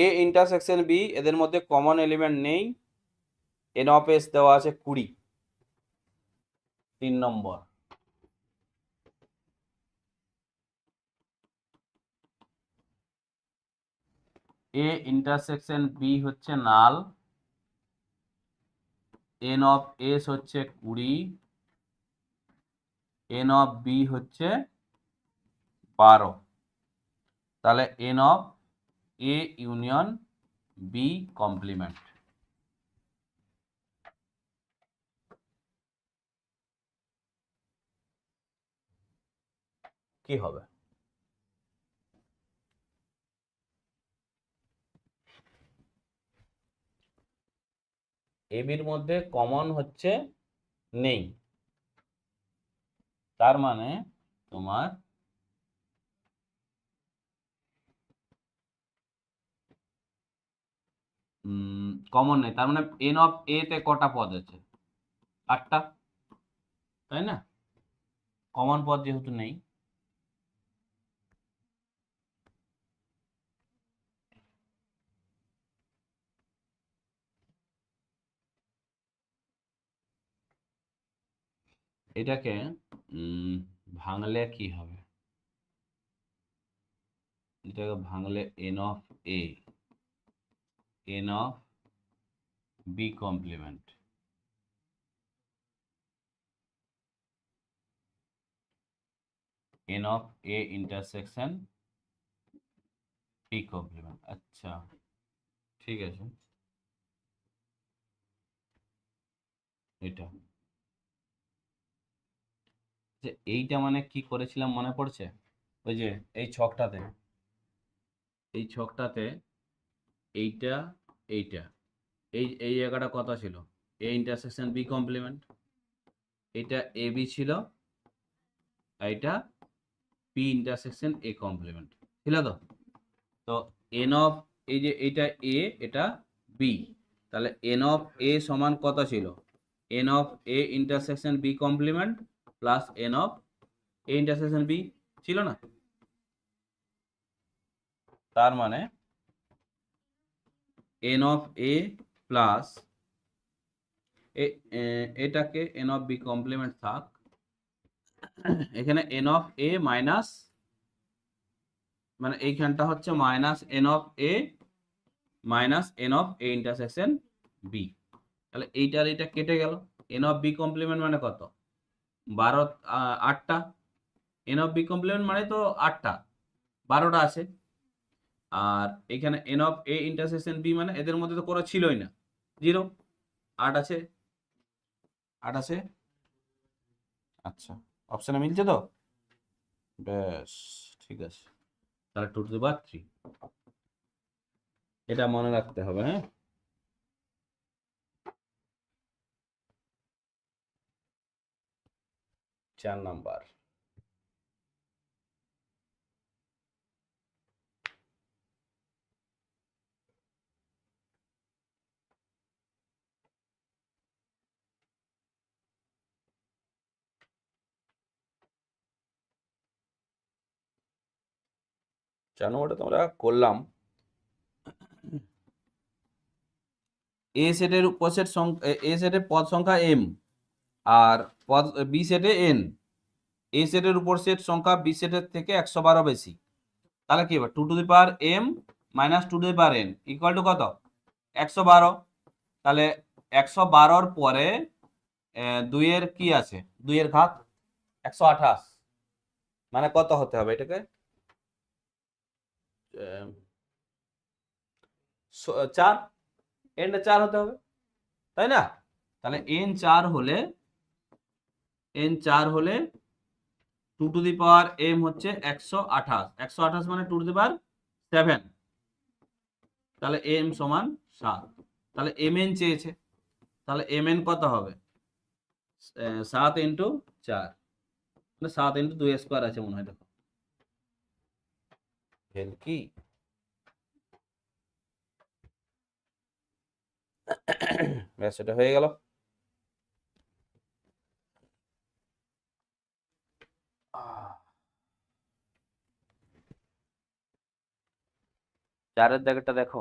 এ ইন্টারসেকশন বি, এদের মধ্যে কমন এলিমেন্ট নেই, এন অফ এস দেওয়া আছে 20, 3 নম্বর। এ ইন্টারসেকশন বি হচ্ছে নাল, এন অফ এস হচ্ছে 20, এন অফ বি হচ্ছে 12, তাহলে N of A union B complement. কি হবে? এ বির মধ্যে কমন হচ্ছে নেই, তার মানে তোমার কমন নেই, তার মানে এন অফ এ তে কটা পদ আছে? 8টা, তাই না? কমন পদ যেহেতু নেই, এটাকে ভাঙলে কি হবে? এটাকে ভাঙলে n of A, N of B complement, n of A intersection B complement. আচ্ছা, ঠিক আছে, এটা যে এইটা মানে কি করেছিলাম মনে পড়ছে? ওই যে এই ছকটাতে, এই ছকটাতে এইটা, এইটা, এই জায়গাটা কত ছিল? এ ইন্টারসেকশন বি কমপ্লিমেন্ট, এটা এ বি ছিল, এটা পি ইন্টারসেকশন এ কমপ্লিমেন্ট ছিল। তো তো এন অফ, এই যে এটা এ, এটা বি, তাহলে এন অফ এ সমান কত ছিল? N of A intersection B complement plus n of A intersection B, ছিল না? তার মানে এন অফ এ প্লাস এটাকে এন অফ বি কমপ্লিমেন্ট থাক, এখানে এন অফ এ মাইনাস, মানে এইখানটা হচ্ছে minus n of A minus n of A intersection B, তাহলে এইটার এটা কেটে গেল। এন অফ বি কমপ্লিমেন্ট মানে কত? 12, 8টা, এন অফ বি কমপ্লিমেন্ট মানে তো 8টা, 12টা আছে। আর এখানে n of A intersection B মানে এদের মধ্যে তো কোনো ছিলই না, 0, 8 আছে, 8 আছে। আচ্ছা, অপশনে মিলছে তো? বেশ, ঠিক আছে, তাহলে 2 টু দি পাওয়ার 3, এটা মনে রাখতে হবে। হ্যাঁ, 4 নাম্বার। চার নম্বরটা তোমরা করলাম। এ সেটের উপসেট সংখ্যা, এ সেটের পদ সংখ্যা এম, আর পদ বি সেটে এন। এ সেটের উপর সেট সংখ্যা বি সেটের থেকে 112 বেশি, তাহলে কি হবে? 2 to the power M minus 2 to the power N equal to কত? 112। তাহলে 112-র পরে 2 এর কি আছে? 2 এর ঘাত 128, মানে কত হতে হবে এটাকে? 4, এনটা 4 হতে হবে, তাই না? তাহলে এন 4 হলে, এন 4 হলে 2 টু দি পাওয়ার এম হচ্ছে 128, 128 মানে 2 টু দি পাওয়ার 7, তাহলে m সমান 7। তাহলে mn চেয়েছে, তাহলে mn কত হবে? 7 ইন্টু 4, মানে 7 ইন্টু 2 স্কোয়ার আছে মনে হয়। দেখো ফেল কি, ব্যাস এটা হয়ে গেল। চারের দাগেরটা দেখো।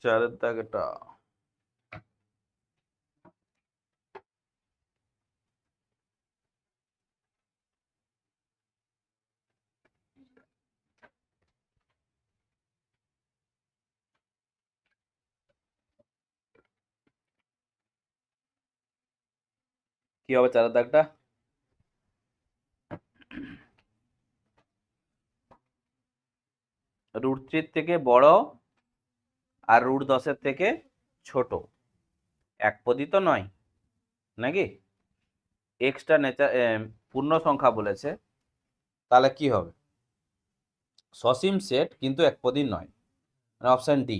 চারের দাগেরটা কি হবে? চারের দাগটা √3 থেকে বড় আর √10 থেকে ছোট, একপদী তো নয় নাকি, এক্সট্রা নেচার পূর্ণ সংখ্যা বলেছে, তাহলে কি হবে? সসীম সেট কিন্তু একপদী নয়, মানে অপশন ডি।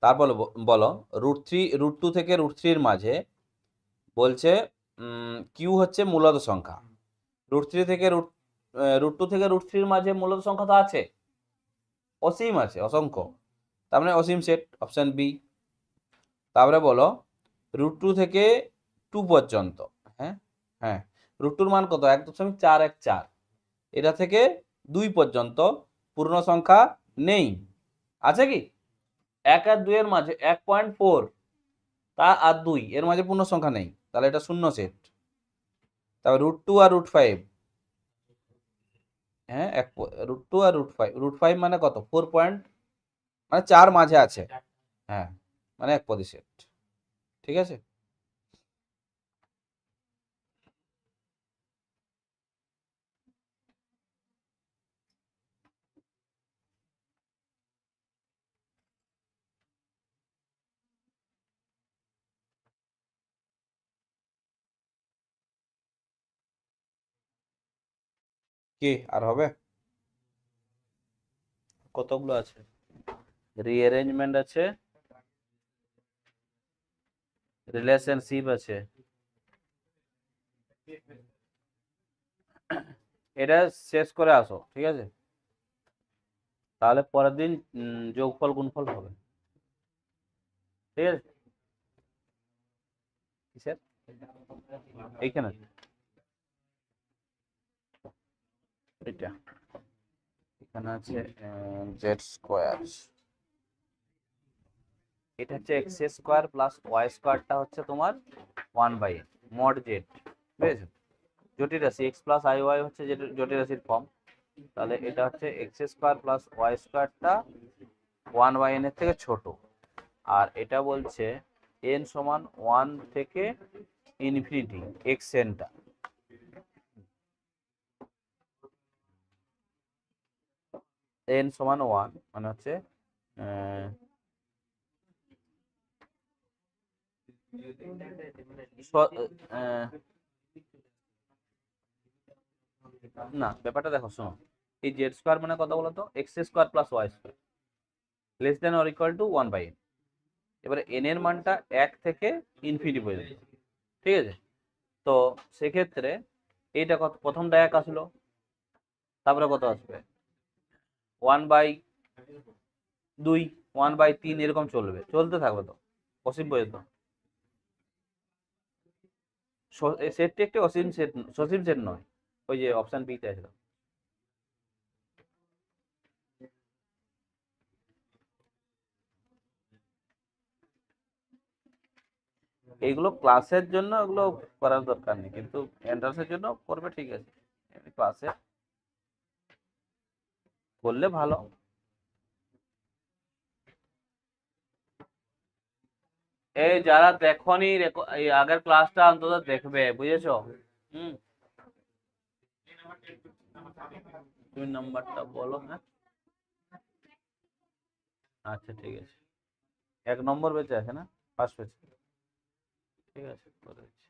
তারপর বলো √2 থেকে √3 মাঝে বলছে কিউ হচ্ছে মূলত সংখ্যা। √2 থেকে √3 মাঝে মূলত সংখ্যা তো আছে, অসীম আছে, অসংখ্য, তার মানে অসীম সেট, অপশন বি। তারপরে বলো √2 থেকে 2 পর্যন্ত, হ্যাঁ হ্যাঁ, √2 মান কত? 1.414, এটা থেকে 2 পর্যন্ত পূর্ণ সংখ্যা নেই, আছে কি? 1 আর 2 এর মাঝে 1.4, তা আর 2 এর মাঝে পূর্ণ সংখ্যা নেই, তাহলে এটা শূন্য সেট। তারপর √2 আর √5, হ্যাঁ √2 আর √5 মানে কত? 4 পয়েন্ট, মানে 4 মাঝে আছে, হ্যাঁ, মানে একপদী সেট। ঠিক আছে, কি আর হবে? কতগুলো আছে? রিঅ্যারেঞ্জমেন্ট আছে, রিলেশনশিপ আছে, এটা শেষ করে আসো, ঠিক আছে? তাহলে পরের দিন যোগফল গুণফল হবে, ঠিক আছে? কিসের? এইখানে এটা এখানে আছে জেড স্কোয়ার, এটা হচ্ছে এক্স স্কোয়ার প্লাস ওয়াই স্কোয়ারটা হচ্ছে তোমার 1/n মড জেড, বুঝেছো? জটিল রাশি এক্স প্লাস আই ওয়াই হচ্ছে জটিল রাশির ফর্ম, তাহলে এটা হচ্ছে এক্স স্কোয়ার প্লাস ওয়াই স্কোয়ারটা 1/n এর থেকে ছোট, আর এটা বলছে n সমান 1 থেকে ইনফিনিটি এক্স এনটা, n সমান 1 মানে হচ্ছে না, ব্যাপারটা দেখো, শোনো, এই জেড স্কোয়ার মানে কত বলতো? X square plus Y square less than or equal to 1/n। এবারে n এর মানটা 1 থেকে ইনফিনিটি পর্যন্ত, ঠিক আছে? তো সেক্ষেত্রে এইটা কত? প্রথমটা 1 আসলো, তারপরে কত আসবে? 1/2, 1/3, এরকম চলতে থাকবে তো অসীম পর্যন্ত। সেটটি একটি অসীম সেট, সসীম সেট নয়, ওই যে অপশন বি তে আছে। এইগুলো ক্লাসের জন্য এগুলো করার দরকার নেই, কিন্তু এন্ট্রান্সের জন্য করবে, ঠিক আছে? ক্লাসে করলে ভালো। এই যারা দেখনি এই আগের ক্লাসটা অন্তত দেখবে, বুঝেছো? হুম, তুমি নাম্বারটা বলো। হ্যাঁ, আচ্ছা ঠিক আছে, 1 নম্বর বেঁচে আছে না, ফার্স্ট বেঁচে, ঠিক আছে করে দিচ্ছি।